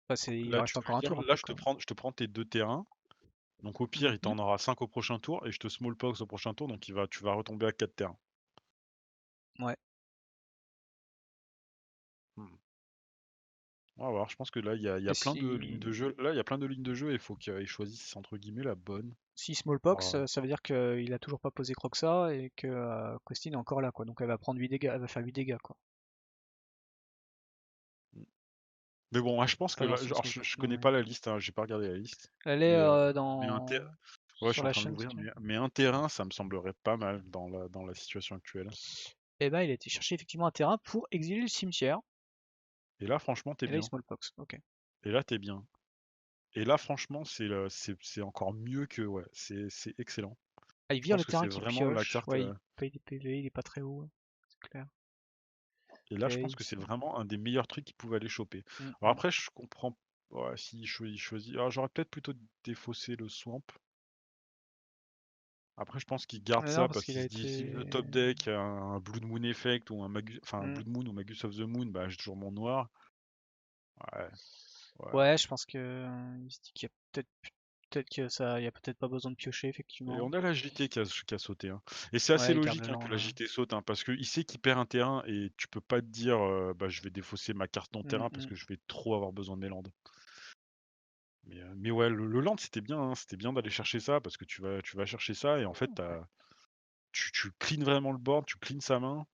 bah, il là tu reste peux encore un dire: tour «Là après quand même. je te prends tes 2 terrains, donc au pire, il Mhm. t'en aura 5 au prochain tour et je te Smallpox au prochain tour, donc tu vas retomber à 4 terrains». Ouais. Mmh. On va voir, je pense que là, il y Et a plein de lignes de si, jeu. Là, il y a plein de lignes de jeu et il faut qu'ils choisissent entre guillemets la bonne. si Smallpox, Alors, ça veut dire qu'il a toujours pas posé Croxa et que Christine est encore là, quoi. Donc elle va prendre 8 dégâts, elle va faire 8 dégâts, quoi. mais bon, moi, je pense que Pas dans là, son genre, Smallpox, je mais connais ouais. pas la liste, hein, j'ai pas regardé la liste. Elle est Mais, ouais, je sur suis en la train chaîne si d'ouvrir, tu veux. mais un terrain, ça me semblerait pas mal dans la situation actuelle. Et ben il a été chercher effectivement un terrain pour exiler le cimetière. Et là, franchement, t'es Et là il bien. Smallpox, ok. Et là, t'es bien. Et là, franchement, c'est encore mieux que, ouais, c'est excellent. Ah, il Je vire pense le que terrain c'est qui vraiment la pioche. carte. Ouais, il paye des PV, il est pas très haut, ouais. C'est clair. Et Ok, là, je pense que c'est vraiment un des meilleurs trucs qu'il pouvait aller choper. Mm, Alors mm. après, je comprends. Ouais, si il choisit. Alors j'aurais peut-être plutôt défaussé le Swamp. Après, je pense qu'il garde Mais non, ça parce parce qu'il qu'il a se dit si été. le top deck a un Blood Moon Effect ou un Magus, enfin Mm. Blood Moon ou Magus of the Moon, bah j'ai toujours mon noir. Ouais, ouais. Ouais, je pense que il se dit qu'il y a peut-être que ça, il y a peut-être pas besoin de piocher Et effectivement. on a la JT qui a sauté, hein. Et c'est assez Ouais, il garde le logique hein, que land, la ouais. JT saute, hein, parce qu'il sait qu'il perd un terrain et tu peux pas te dire bah, je vais défausser ma carte non Mm, terrain parce mm. que je vais trop avoir besoin de mes landes. Mais ouais, le land c'était bien, hein, c'était bien d'aller chercher ça parce que tu vas chercher ça et en fait tu cleans vraiment le board, tu cleans sa main.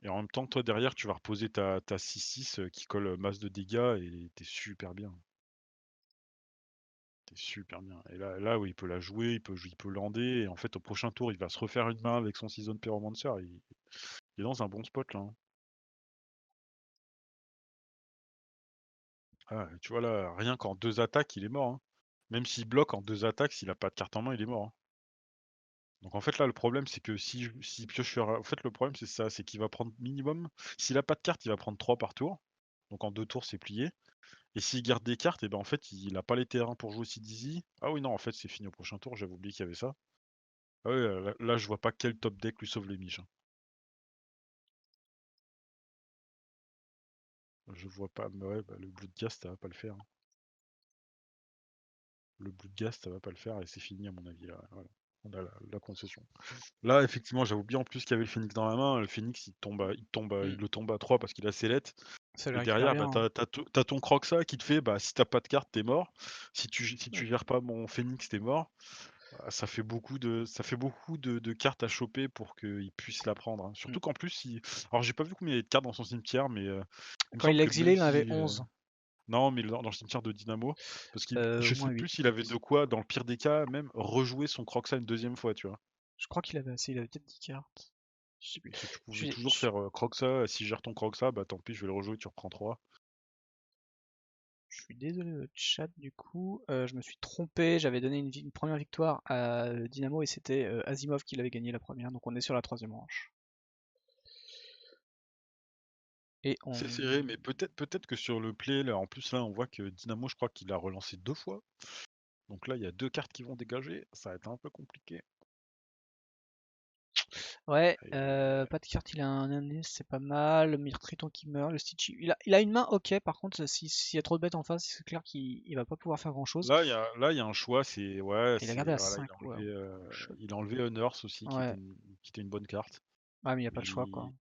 Et en même temps, toi derrière, tu vas reposer ta 6-6 qui colle masse de dégâts et t'es super bien. T'es super bien. Et là où il peut la jouer, il peut lander. Et en fait, au prochain tour, il va se refaire une main avec son Season Pyromancer. Il est dans un bon spot là, hein. Ah, tu vois là, rien qu'en 2 attaques, il est mort, hein. Même s'il bloque en 2 attaques, s'il a pas de carte en main, il est mort, hein. Donc en fait là, le problème c'est que s'il pioche sur. En fait, le problème c'est ça, c'est qu'il va prendre minimum. S'il a pas de carte, il va prendre 3 par tour. Donc en 2 tours, c'est plié. Et s'il garde des cartes, et ben en fait, il a pas les terrains pour jouer CDZ. Ah oui, non, en fait, c'est fini au prochain tour, j'avais oublié qu'il y avait ça. Ah ouais, là, je vois pas quel top deck lui sauve les miches, hein. Je vois pas, mais ouais, bah, le Bloodghast, ça va pas le faire, hein. Le Bloodghast, ça va pas le faire, et c'est fini à mon avis, là, voilà. On a la concession. Là, effectivement, j'avais oublié en plus qu'il y avait le Phoenix dans la main. Le Phoenix, Mm. il le tombe à 3 parce qu'il a Sellette. Ça le Et récupère derrière, bien, bah, hein. t'as ton Croxa qui te fait, bah, si t'as pas de carte, t'es mort. Si tu gères pas mon Phoenix, t'es mort. Ah, ça fait beaucoup de cartes à choper pour qu'il puisse la prendre, hein. Mm. Surtout qu'en plus, alors j'ai pas vu combien il y avait de cartes dans son cimetière, mais il me Quand il semble l'a que exilé, même il en avait si 11. non, mais dans le cimetière de Dynamo, parce que Au je moins sais 8. plus s'il avait de quoi, dans le pire des cas, même rejouer son Croxa une deuxième fois, tu vois. Je crois qu'il avait assez, il avait peut-être 10 cartes. Je sais plus. Parce que tu Je pouvais suis, toujours je- faire Croxa, si je gère ton Croxa, bah tant pis, je vais le rejouer, tu reprends 3. je suis désolé le chat du coup. Je me suis trompé, j'avais donné une première victoire à Dynamo et c'était Asimov qui l'avait gagné la première, donc on est sur la troisième manche. Et C'est on. serré, mais peut-être que sur le play, là, en plus là, on voit que Dynamo, je crois qu'il a relancé 2 fois. Donc là, il y a 2 cartes qui vont dégager, ça va être un peu compliqué. Ouais, Aïe, aïe, aïe, aïe. pas de carte, il a un indice, c'est pas mal. Le Triton qui meurt, le Stitchy. Il a une main ok, par contre, s'il y a trop de bêtes en face, c'est clair qu'il va pas pouvoir faire grand chose. Là, il y a un choix, c'est ouais, Il a gardé à voilà, 5, ouais. Chut. il a enlevé Unearth aussi, Ouais, qui était une bonne carte. ouais, mais il n'y a pas Mais de choix, quoi.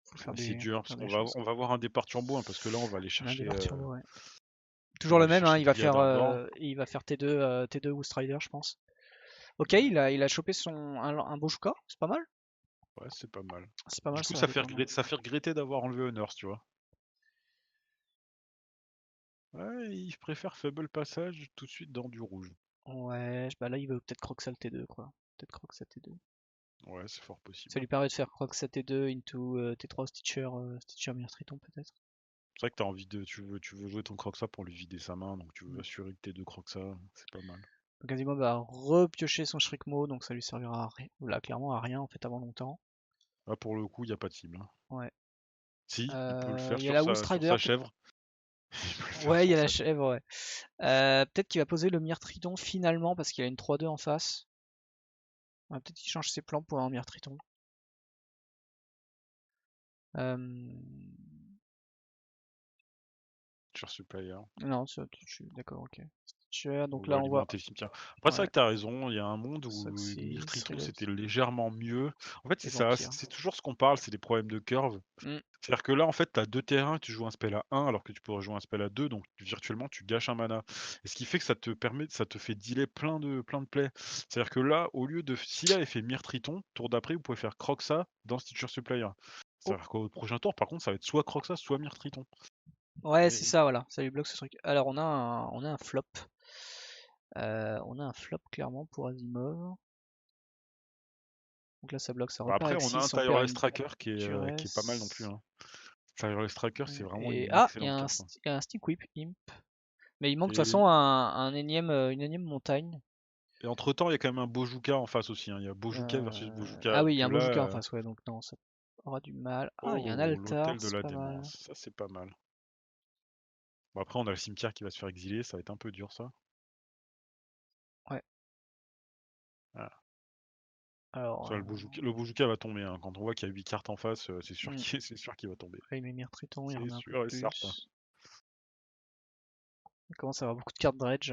Faut faire c'est des, dur faut parce faire des choses. on va avoir un départ turbo, hein, parce que là, On a des parties turbo, ouais. on Toujours va le aller même, hein, chercher Dryad à bord. il va faire T2 ou Strider, je pense. Ok, Ouais, il a chopé un Bojuka, c'est pas mal. ouais, c'est pas mal. C'est pas Du mal, coup, ça va dépendre. ça fait regretter d'avoir enlevé Unearth, tu vois. Ouais, il préfère Faible Passage tout de suite dans du rouge. Ouais, bah là, il veut peut-être Croxal T2, quoi. Peut-être Croxal T2. Ouais, c'est fort Ça possible. lui permet de faire Croxa T2 into T3 Stitcher, Stitcher Mir Triton peut-être. C'est vrai que t'as envie de. Tu veux jouer ton Croxa pour lui vider sa main, donc tu veux Mm. assurer que tes deux Croxa, c'est pas mal. Donc Azimov va repiocher son Shrikmo, donc ça lui servira à rien, là clairement à rien en fait avant longtemps. Là, pour le coup, il n'y a pas de cible, hein. Ouais. Si, il peut le faire Il y a sur la sur Woolstrider. sa chèvre. Il peut le faire Ouais, il y sur a la sa chèvre. chèvre, ouais. Peut-être qu'il va poser le Mir Triton finalement parce qu'il a une 3-2 en face. Ouais, peut-être qu'il change ses plans pour un Mir Triton. Euh, Sur Supplier. Non, je suis d'accord, ok. Stitcher, On donc va là on voit. alimenter le cimetière. Après, c'est vrai Ouais, que t'as raison, il y a un monde où Soxy, Mirtriton Thrillers c'était légèrement mieux. En fait, et c'est ça, Vampire. c'est toujours ce qu'on parle, c'est des problèmes de curve. Hmm. C'est-à-dire que là, en fait, tu as 2 terrains, tu joues un spell à 1 alors que tu pourrais jouer un spell à 2, donc virtuellement tu gâches un mana. Et ce qui fait que ça te fait dealer plein de plays. C'est-à-dire que là, au lieu de s'il avait fait Mirtriton, tour d'après, vous pouvez faire Croxa dans Stitcher Supplier. Oh, C'est-à-dire qu'au prochain tour, par contre, ça va être soit Croxa, soit Mirtriton. ouais, c'est Et ça, voilà. Ça lui bloque ce truc. Alors on a un flop. On a un flop clairement pour Asimov. Donc là ça bloque, ça bah, repère après, avec on a 6, un on perd Tireless une Tracker qui est pas mal non plus, Duress. hein. Tireless Tracker, c'est vraiment Et une ah, il y excellente a carte, hein. il y a un Stick Whip Imp. Mais il manque de toute Et façon une énième montagne. entre-temps, il y a quand même un Bojuka en face aussi, hein. Il y a Bojuka versus Bojuka, Ah oui, il y donc a un là, Bojuka en face, ouais, donc non, ça aura du mal. Ah, il y a un oh, altar, l'hôtel de c'est la pas mal. démence, ça c'est pas mal. Bon, après, on a le cimetière qui va se faire exiler, ça va être un peu dur ça. Ouais, Ah. alors, Ça, le Bojuka va tomber, hein. Quand on voit qu'il y a 8 cartes en face, c'est sûr hmm, c'est sûr qu'il va tomber. là, il met Mir Triton, il C'est remet un peu sûr et certain. plus. Il commence à avoir beaucoup de cartes dredge.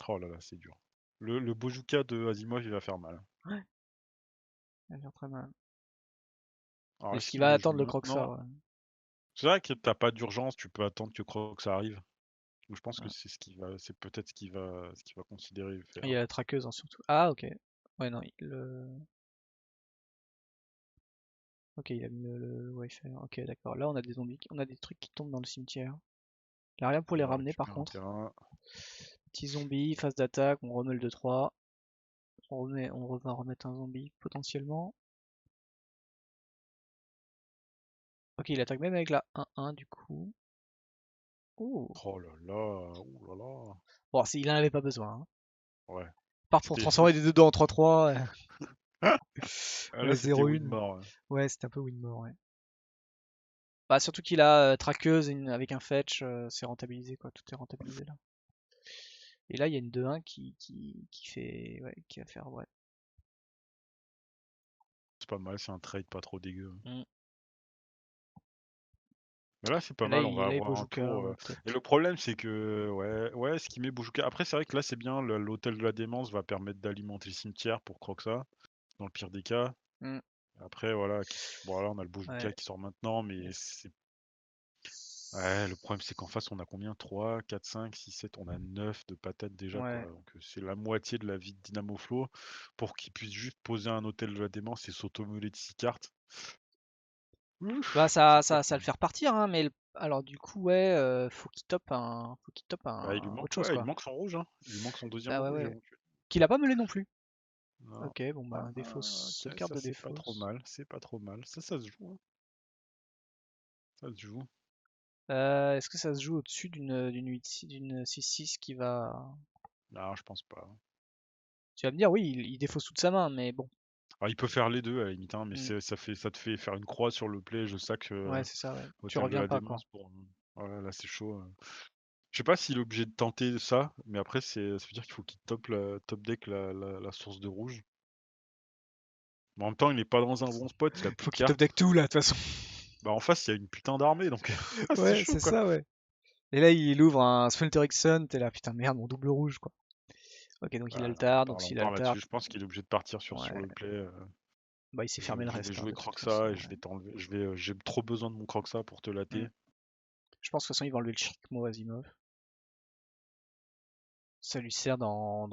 Oh là là, c'est dur. Le Bojuka de Asimov, il va faire mal. Ouais, il a l'air très mal. Alors, Est-ce est-ce qu'il qu'il va le joue attendre le Croxa, maintenant? ouais. C'est vrai que t'as pas d'urgence, tu peux attendre que Crocs arrive. Donc, je pense que Ouais. c'est peut-être ce qu'il va considérer Il faire. y a la traqueuse, hein, surtout. Ah, ok. Ouais, non, Ok, il a mis le Wi-Fi. Ok, d'accord. Là, on a des zombies, on a des trucs qui tombent dans le cimetière. Il a rien pour Il les va ramener, par récupérer un contre. terrain. Petit zombie, phase d'attaque, on remet le 2-3. Va remettre un zombie, potentiellement. Ok, il attaque même avec la 1-1, du coup. Ouh. Oh là là, ouh là là. Bon, il en avait pas besoin, hein. Ouais. Part pour C'était transformer des 2-2 en 3-3. Ah, là, Ouais, c'était win 0-1. mort, ouais. Ouais, c'était un peu Winmore, ouais. Bah, surtout qu'il a traqueuse avec un fetch, c'est rentabilisé, quoi. Tout est rentabilisé, là. Et là, il y a une 2-1 qui fait. Ouais, qui va faire. Ouais. C'est pas mal, c'est un trade pas trop dégueu. Mm. Mais là, c'est Et pas là, mal, on va il est avoir un Bojuka, tour. ouais, top. Et le problème, c'est que, ouais, ouais, ce qui met Bojuka. Après, c'est vrai que là, c'est bien, l'hôtel de la démence va permettre d'alimenter le cimetière pour Croxa, dans le pire des cas. Mm. Après, voilà, bon, là, on a le Ouais, Bojuka qui sort maintenant, mais yes. c'est. Ouais, le problème, c'est qu'en face, on a combien? 3, 4, 5, 6, 7, on a 9 de patates déjà, quoi. Ouais. Donc, c'est la moitié de la vie de Dynamo Flow pour qu'il puisse juste poser un hôtel de la démence et s'automoler de 6 cartes. Bah, Ouf, ça peut être ça mal. le fait repartir, hein, mais alors, du coup, ouais, faut qu'il top Bah, il lui autre manque, chose, ouais, il lui quoi. manque son rouge, hein. Il lui manque son deuxième Bah, ouais, rouge ouais. éventuel. Qu'il a pas meulé non plus. Non. Ok, bon, bah, Ah, défausse. Seule ok, carte ça de c'est pas trop défausse. mal, c'est pas trop mal. Ça se joue, hein. Ça se joue. Est-ce que ça se joue au-dessus d'une 6-6 qui va. Non, je pense pas. Tu vas me dire, oui, il défausse toute sa main, mais bon. Alors, il peut faire les deux à la limite, hein, mais Hmm. ça te fait faire une croix sur le play. Je sais que Ouais, c'est ça, ouais. Tu Hôtel de reviens la pas, quoi. Démence pour. Voilà, là c'est chaud. Je sais pas s'il est obligé de tenter ça, mais après ça veut dire qu'il faut qu'il top deck la source de rouge. Mais en même temps, il est pas dans un bon spot, il a plus Faut de qu'il top cartes. deck tout, là, de toute façon. Bah en face, il y a une putain d'armée, donc c'est Ouais, chaud c'est quoi. ça, ouais. Et là, il ouvre un Sweltering Sun, t'es là, putain, merde, mon double rouge, quoi. Ok, donc il Ah non, altard, donc on s'il parle altard, là-dessus. Je pense qu'il est obligé de partir sur ouais. le play. Bah, il s'est fermé le Je vais reste, hein, jouer de toute façon, Croxa et je ouais. vais t'enlever. J'ai trop besoin de mon Croxa pour te Hmm. latter. Je pense que de toute façon, il va enlever le Chikmo Asimov. Ça lui sert dans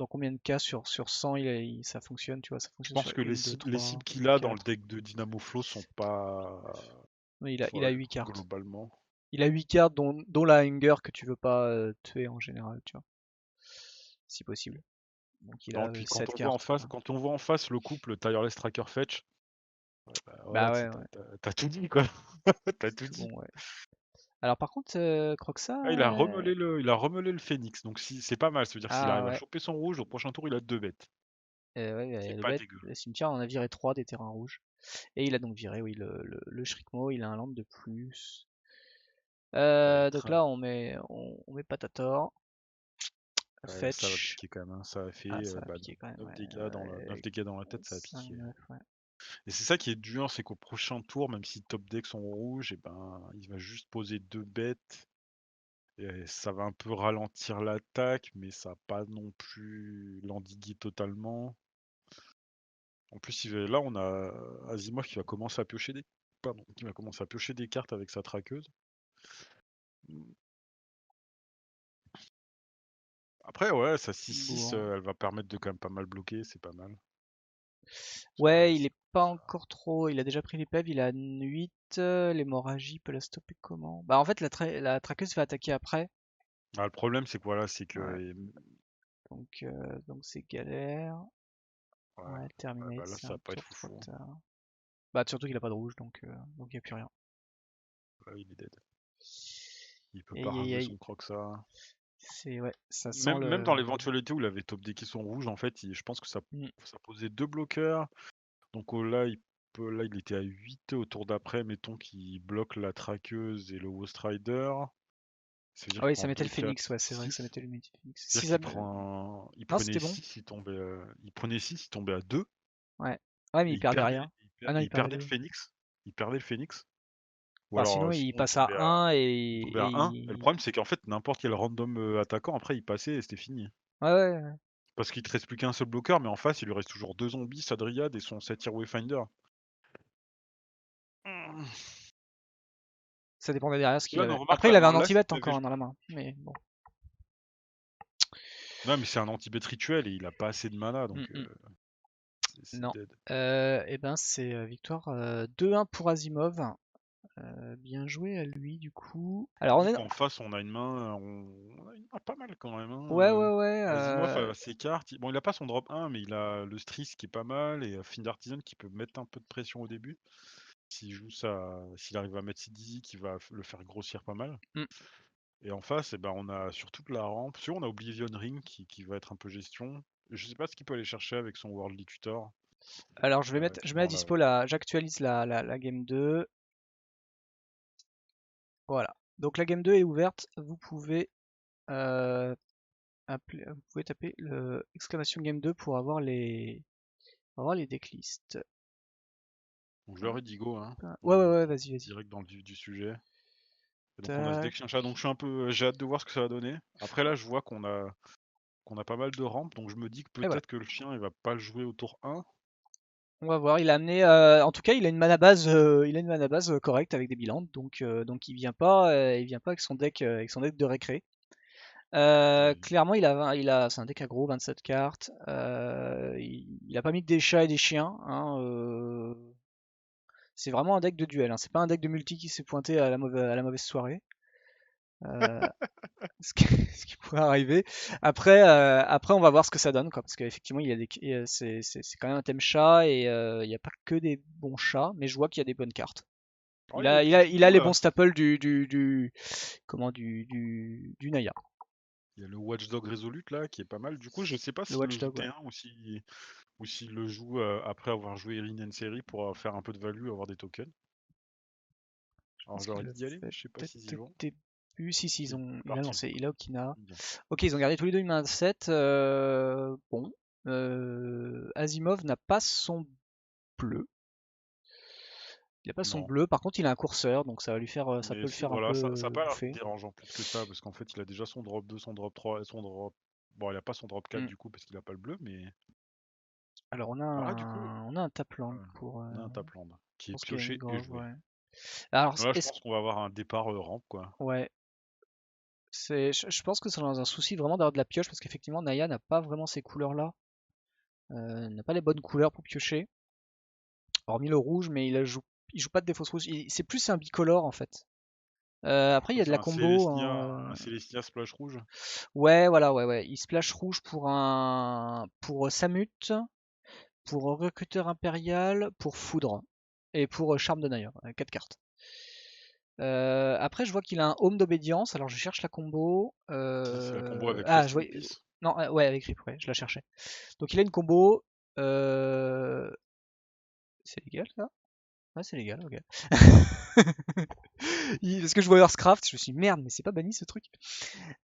combien de cas sur 100 ça fonctionne, tu vois, ça Je fonctionne pense sur que 1, 2, les 3, cibles qu'il a dans le 4. deck de Dynamo Flow sont pas Oui, il a folles 8 cartes. globalement. Il a 8 cartes, dont la Hunger que tu veux pas tuer en général, tu vois, si possible. Donc il Non, a puis 7 cartes, quoi. quand on voit en face le couple Tireless Tracker Fetch, bah Bah voilà, ouais, ouais. t'as tout dit quoi. T'as tout Puis dit. bon, ouais. Alors par contre, Croxa... Ah, il a remelé le Phoenix, donc si c'est pas mal, ça veut dire que s'il Ah arrive à ouais. choper son rouge, au prochain tour il a 2 bêtes. Ouais, C'est le pas bête, dégueu. le cimetière en a viré 3 des terrains rouges. Et il a donc viré, oui, le Shrikmo, il a un land de plus. Ça va Donc être. là, on met Patator, Ouais, ça va Fetch. piquer quand même, hein. Ça a Ah, fait ça va bah, piquer quand même, 9 ouais. dégâts dans 9 dégâts dans la tête, ça a 5, piqué. 9, ouais. Et c'est ça qui est dur, c'est qu'au prochain tour, même si top decks sont rouges, et ben il va juste poser 2 bêtes. Et ça va un peu ralentir l'attaque, mais ça va pas non plus l'endiguer totalement. En plus, là, on a Asimov qui va commencer à piocher des. Pardon, qui va commencer à piocher des cartes avec sa traqueuse. Après, ouais, sa 6-6, Bon. elle va permettre de quand même pas mal bloquer, c'est pas mal. Ouais, il Ça- est pas encore trop. Il a déjà pris l'épave, il a 8. L'hémorragie peut la stopper comment? Bah, en fait, la traqueuse va attaquer après. Ah, le problème, c'est que voilà, c'est que. Ouais, donc c'est galère. Ouais, Ouais, ouais, terminé, bah là, c'est ça un va pas être tour trop foufou. tard. Bah, surtout qu'il a pas de rouge, donc il n'y a plus rien. Là, il est dead. Il peut pas Aïe aïe rejouer aïe. son Croxa. Ouais, ça sent Même dans le. l'éventualité où il avait top decké son rouge, en fait, je pense que Hmm. ça posait 2 bloqueurs. Donc là, il était à 8 au tour d'après, mettons qu'il bloque la traqueuse et le Ghost Rider. Ça veut dire Ah qu'il oui, ça prend mettait 2, le 4, Phoenix, ouais, c'est vrai que ça 6. mettait le Phoenix. C'est-à-dire 6 il Non, prenait c'était bon. 6, il prenait 6, il tombait à 2, Ouais. Ouais, mais et il perdait rien. Ah non, et il il perdait perdait le 2. Phoenix. Il perdait le Phoenix. Ou Enfin, alors, sinon, il sinon, passe à un il tombait à et 1. Et le problème, c'est qu'en fait, n'importe quel random attaquant, après, il passait et c'était fini. Ouais, ouais, ouais. Parce qu'il te reste plus qu'un seul bloqueur, mais en face, il lui reste toujours 2 zombies, sa Dryad et son Satyr Wayfinder. Hmm. Ça dépendait derrière ce Parce que qu'il là, avait. non, remarque, Après, il avait un là, si anti-bet t'avais. encore hein, dans la main. Mais bon. Non, mais c'est un anti-bet rituel et il a pas assez de mana, Mm, donc mm. c'est Non. dead. Et ben, c'est victoire 2-1 pour Asimov. Bien joué à lui, du coup. Alors, on Surtout est. qu'en face, on a une main, on a une main pas mal quand même, hein. Ouais, ouais, ouais. Asimov a ses cartes. Bon, il a pas son drop 1, mais il a le Strice qui est pas mal et Fiend Artisan qui peut mettre un peu de pression au début. S'il arrive à mettre ses Dizzy, qui va le faire grossir pas mal. Mm. Et en face, eh ben, on a sur toute la rampe. Sur on a Oblivion Ring qui va être un peu gestion. Je sais pas ce qu'il peut aller chercher avec son Worldly Tutor. Alors, je mets à Clairement là. dispo j'actualise la game 2. Voilà. Donc, la game 2 est ouverte. Euh, vous pouvez taper le exclamation game 2 pour avoir les decklists. Donc je leur ai dit go, hein. Ouais, ouais, On ouais, vas-y, vas-y. direct dans le vif du sujet. Et donc on a ce Tac. deck chien chat, donc je suis un peu. J'ai hâte de voir ce que ça va donner. Après là je vois qu'on a pas mal de rampes, donc je me dis que Et voilà. peut-être que le chien il va pas le jouer au tour 1. On va voir. Il a amené, en tout cas, il a une mana base correcte avec des bilans. Donc il vient pas avec son deck de récré. Clairement, c'est un deck aggro, 27 cartes. Il a pas mis que des chats et des chiens, hein, c'est vraiment un deck de duel, hein. C'est pas un deck de multi qui s'est pointé à la mauvaise soirée. Euh, ce qui pourrait arriver. Après, on va voir ce que ça donne, quoi, parce qu'effectivement, c'est quand même un thème chat et il n'y a pas que des bons chats, mais je vois qu'il y a des bonnes cartes. Oh, il y a des petits Il a tricos les là. bons staples du Naya, Il y a le Watchdog Resolute là qui est pas mal. Du coup, je sais pas le s'il le joue Watchdog, ouais. T1 ou s'il le joue après avoir joué Irine série pour faire un peu de value, avoir des tokens. Je Alors pense je leur qu'il ai le dit d'y aller, mais fait je sais pas peut-être s'ils y au vont. début. Si, C'est il a parti. lancé, il a Okina. Bien. Ok, ils ont gardé tous les deux une main 7. Bon. Asimov n'a pas son bleu. Il n'a pas son Non. bleu, par contre il a un courseur, donc ça peut Mais le si, faire un voilà, ça a peu pas l'air bouffer. dérangeant plus que ça, parce qu'en fait, il a déjà son drop 2, son drop 3 et son drop. Bon, il a pas son drop 4 Hmm. du coup, parce qu'il a pas le bleu, mais. Alors Alors là, du coup, on a un Tapland on a un Tapland qui est pour Scaling pioché et Grove, joué. ouais. Alors, Là, je pense qu'on va avoir un départ rampe, quoi. ouais, je pense que c'est dans un souci vraiment d'avoir de la pioche, parce qu'effectivement Naya n'a pas vraiment ces couleurs-là, n'a pas les bonnes couleurs pour piocher, hormis le rouge, mais il joue pas de défausse rouge. C'est plus un bicolore en fait. Après, il y Quoi, a de c'est la un combo. Célestia splash rouge? Ouais, voilà, ouais. Il splash rouge pour Samut, pour Recruteur Impérial, pour Foudre et pour Charme de Naïr. 4 cartes. Après, je vois qu'il a un Home d'obédience. Alors, je cherche la combo. Si, c'est la combo avec Ah, je Rest in vois. Peace. Non, ouais, avec Rip, ouais, je la cherchais. Donc, il a une combo. C'est légal, ça? Ouais, c'est légal, ok. Parce que je vois Earthcraft, je me suis dit, merde, mais c'est pas banni ce truc.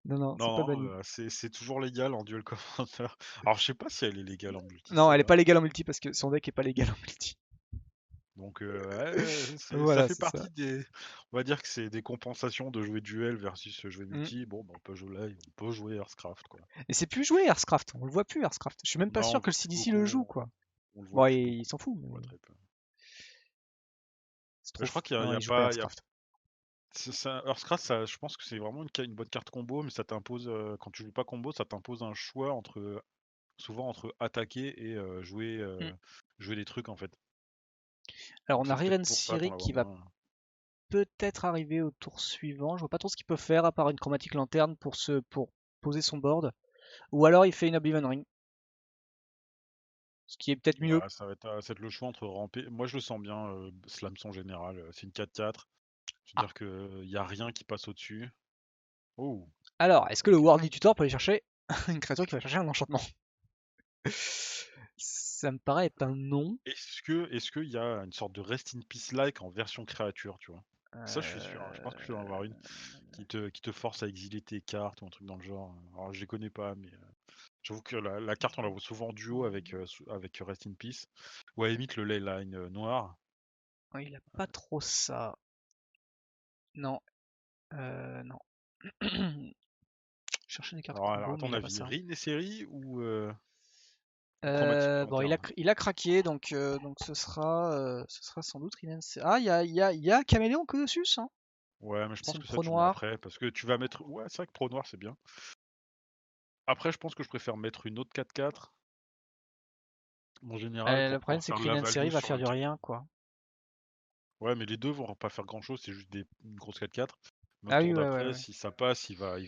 Non, c'est pas Non, non, banni. c'est toujours légal en duel commander. Alors je sais pas si elle est légale en multi Non, elle est celle-là. pas légale en multi parce que son deck est pas légal en multi. Donc ouais, ça Voilà, fait c'est ça. partie des. On va dire que c'est des compensations de jouer duel versus jouer Mm. multi. Bon, bah, on peut jouer là, on peut jouer Earthcraft quoi. Et c'est plus joué Earthcraft, on le voit plus Earthcraft. Je suis même pas Non, on sûr le que le voit plus CDC le beaucoup. joue, quoi. On le voit Bon, plus il beaucoup. s'en fout, On le voit mais très peu. c'est Mais trop je crois fou. qu'il y a, il Non, y a il joue pas pas. Earthcraft. Earthcraft, je pense que c'est vraiment une bonne carte combo, mais ça t'impose, quand tu joues pas combo, ça t'impose un choix souvent entre attaquer et Mm. jouer des trucs en fait. Alors, Donc on a c'est peut-être Riren pour ça qu'on Siri la voit qui va moins. peut-être arriver au tour suivant. Je vois pas trop ce qu'il peut faire à part une chromatique lanterne pour poser son board. Ou alors il fait une Oblivion Ring. Ce qui est peut-être mieux. Ouais, ça va être le choix entre ramper. Moi, je le sens bien, Slamson général. C'est une 4-4. Ah. C'est-à-dire qu'il n'y a rien qui passe au-dessus. Oh, Alors, est-ce que le ok. Worldly Tutor peut aller chercher une créature qui va chercher un enchantement? Ça me paraît être un non. Est-ce qu'il y a une sorte de Rest in Peace-like en version créature, tu vois? Ça, je suis sûr, hein. Je pense que je vais en avoir une Euh, qui te force à exiler tes cartes ou un truc dans le genre. Alors, je les connais pas, mais j'avoue que la carte, on la voit souvent en duo avec Rest in Peace. Ou à la limite, le leyline noir. ouais, il a pas trop ça. Non, non. Chercher des cartes Alors, combo, à mais ton il a pas avis, ça. Rin et série ou chromatique Bon, lanterne? il a craqué, donc ce sera sans doute Rinen. Ah, il y a Caméléon Colossus, hein. Ouais, mais je C'est pense une que ça, pro tu le mets noire. après, parce que tu vas mettre. Ouais, c'est vrai que Pro Noir, c'est bien. Après, je pense que je préfère mettre une autre 4-4, en général, Le pour problème, pouvoir c'est faire que de la Rinen Série value va sur faire un du truc. rien, quoi. Ouais, mais les deux vont pas faire grand-chose, c'est juste une grosse 4-4. Mais au Ah oui, tour ouais. d'après, si ça passe, il va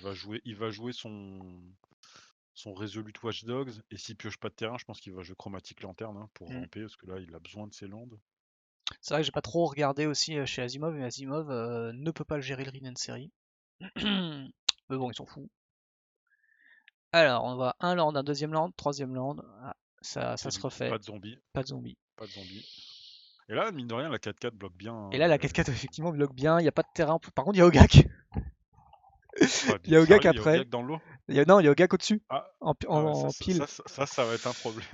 jouer son Resolute Watchdogs, et s'il pioche pas de terrain, je pense qu'il va jouer Chromatique Lanterne, hein, pour Mm. ramper, parce que là, il a besoin de ses landes. C'est vrai que j'ai pas trop regardé aussi chez Asimov, mais Asimov ne peut pas le gérer le Rinen Série. Mais bon, ils s'en foutent. Alors, on va un land, un deuxième land, troisième land. Ah, ça C'est se bien, refait. pas de zombies, Pas de zombies. pas de zombies. Et là, mine de rien, la 4-4 bloque bien, Et hein, là, la 4-4, effectivement, bloque bien. Il n'y a pas de terrain. Par contre, il y a Ogak. Quoi, Il y a Ogak sérieux, il y a après. Ogak dans l'eau? Non, il y a Ogak au-dessus. Ah, ah ouais, En pile. ça va être un problème.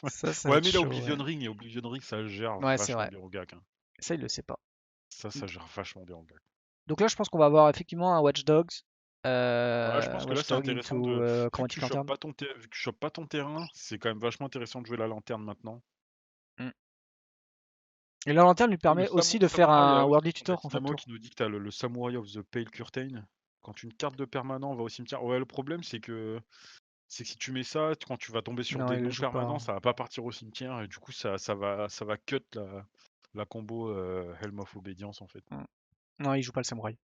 Ça va Ouais, être mais là, chaud, ouais. Oblivion Ring, ça gère Ouais, c'est vachement vrai. bien au GAC, hein. Ça, il le sait pas. Ça gère vachement bien au GAC. Donc là, je pense qu'on va avoir effectivement un Watch Dogs. Ouais, je pense que là, Watch c'est Dog intéressant into de. Vu que Chromatic Lantern. vu que tu chopes pas ton terrain, c'est quand même vachement intéressant de jouer la lanterne maintenant. Mm. Et la lanterne lui Oh, le permet aussi de faire Samouraï, un ah oui, Worldly on a Tutor en fin de Dynamo tour. qui nous dit que t'as le Samurai of the Pale Curtain. Quand une carte de permanent va au cimetière. Ouais, le problème, c'est que si tu mets ça, quand tu vas tomber sur Non, des il le non joue pas. permanents, ça va pas partir au cimetière, et du coup, ça va cut la combo Helm of Obedience en fait. Mm. Non, il joue pas le samouraï.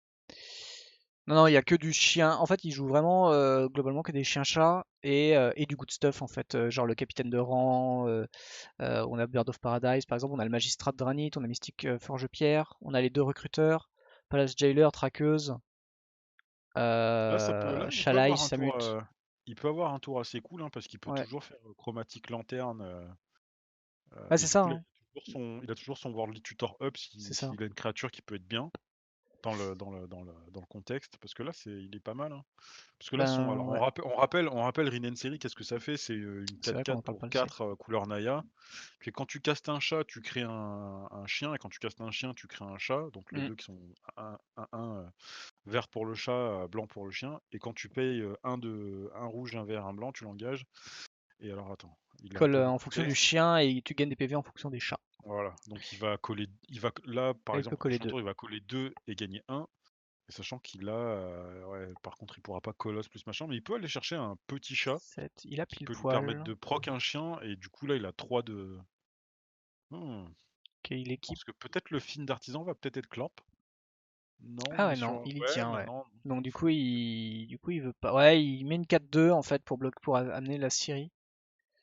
Non, il y a que du chien. En fait, il joue vraiment globalement que des chiens-chats et du good stuff en fait. Genre le capitaine de rang, on a Bird of Paradise par exemple, on a le magistrat de Dranit, on a Mystique Forge-Pierre, on a les deux recruteurs, Palace Jailer, Traqueuse, Là, il peut Shalai, avoir un tour, Samut. assez cool, hein, parce qu'il peut Ouais, toujours faire chromatique lanterne. ouais Et c'est du ça, coup, là, hein. il a toujours son Worldly Tutor up C'est s'il ça. a une créature qui peut être bien dans le contexte, parce que là, il est pas mal, hein. Parce que là, Ben alors ouais, on rappelle Rin Seri, qu'est-ce que ça fait? C'est une c'est vrai qu'on 4-4 en parle pas pour assez. 4 couleur Naya. Puis quand tu castes un chat, tu crées un chien, et quand tu castes un chien, tu crées un chat. Donc les Mm. deux qui sont un vert pour le chat, blanc pour le chien. Et quand tu payes un rouge, un vert, un blanc, tu l'engages. Et alors attends, il a Colle double en fonction coulé. du chien et tu gagnes des PV en fonction des chats. Voilà, donc il va coller, là par Là, il peut exemple au coller prochain deux. tour il va coller 2 et gagner 1, et sachant qu'il a, ouais, par contre il pourra pas colosse plus machin, mais il peut aller chercher un petit chat 7. Il a qui pile peut lui permettre poil. de proc un chien, et du coup là il a 3 de. Hmm, Ok, il je équipe. pense que peut-être le film d'artisan va peut-être être clamp. Non, Ah mais ouais, non, sur. il y Ouais, tient, mais ouais. non. Donc du coup il veut pas. Ouais, il met une 4-2 en fait pour amener la Syrie.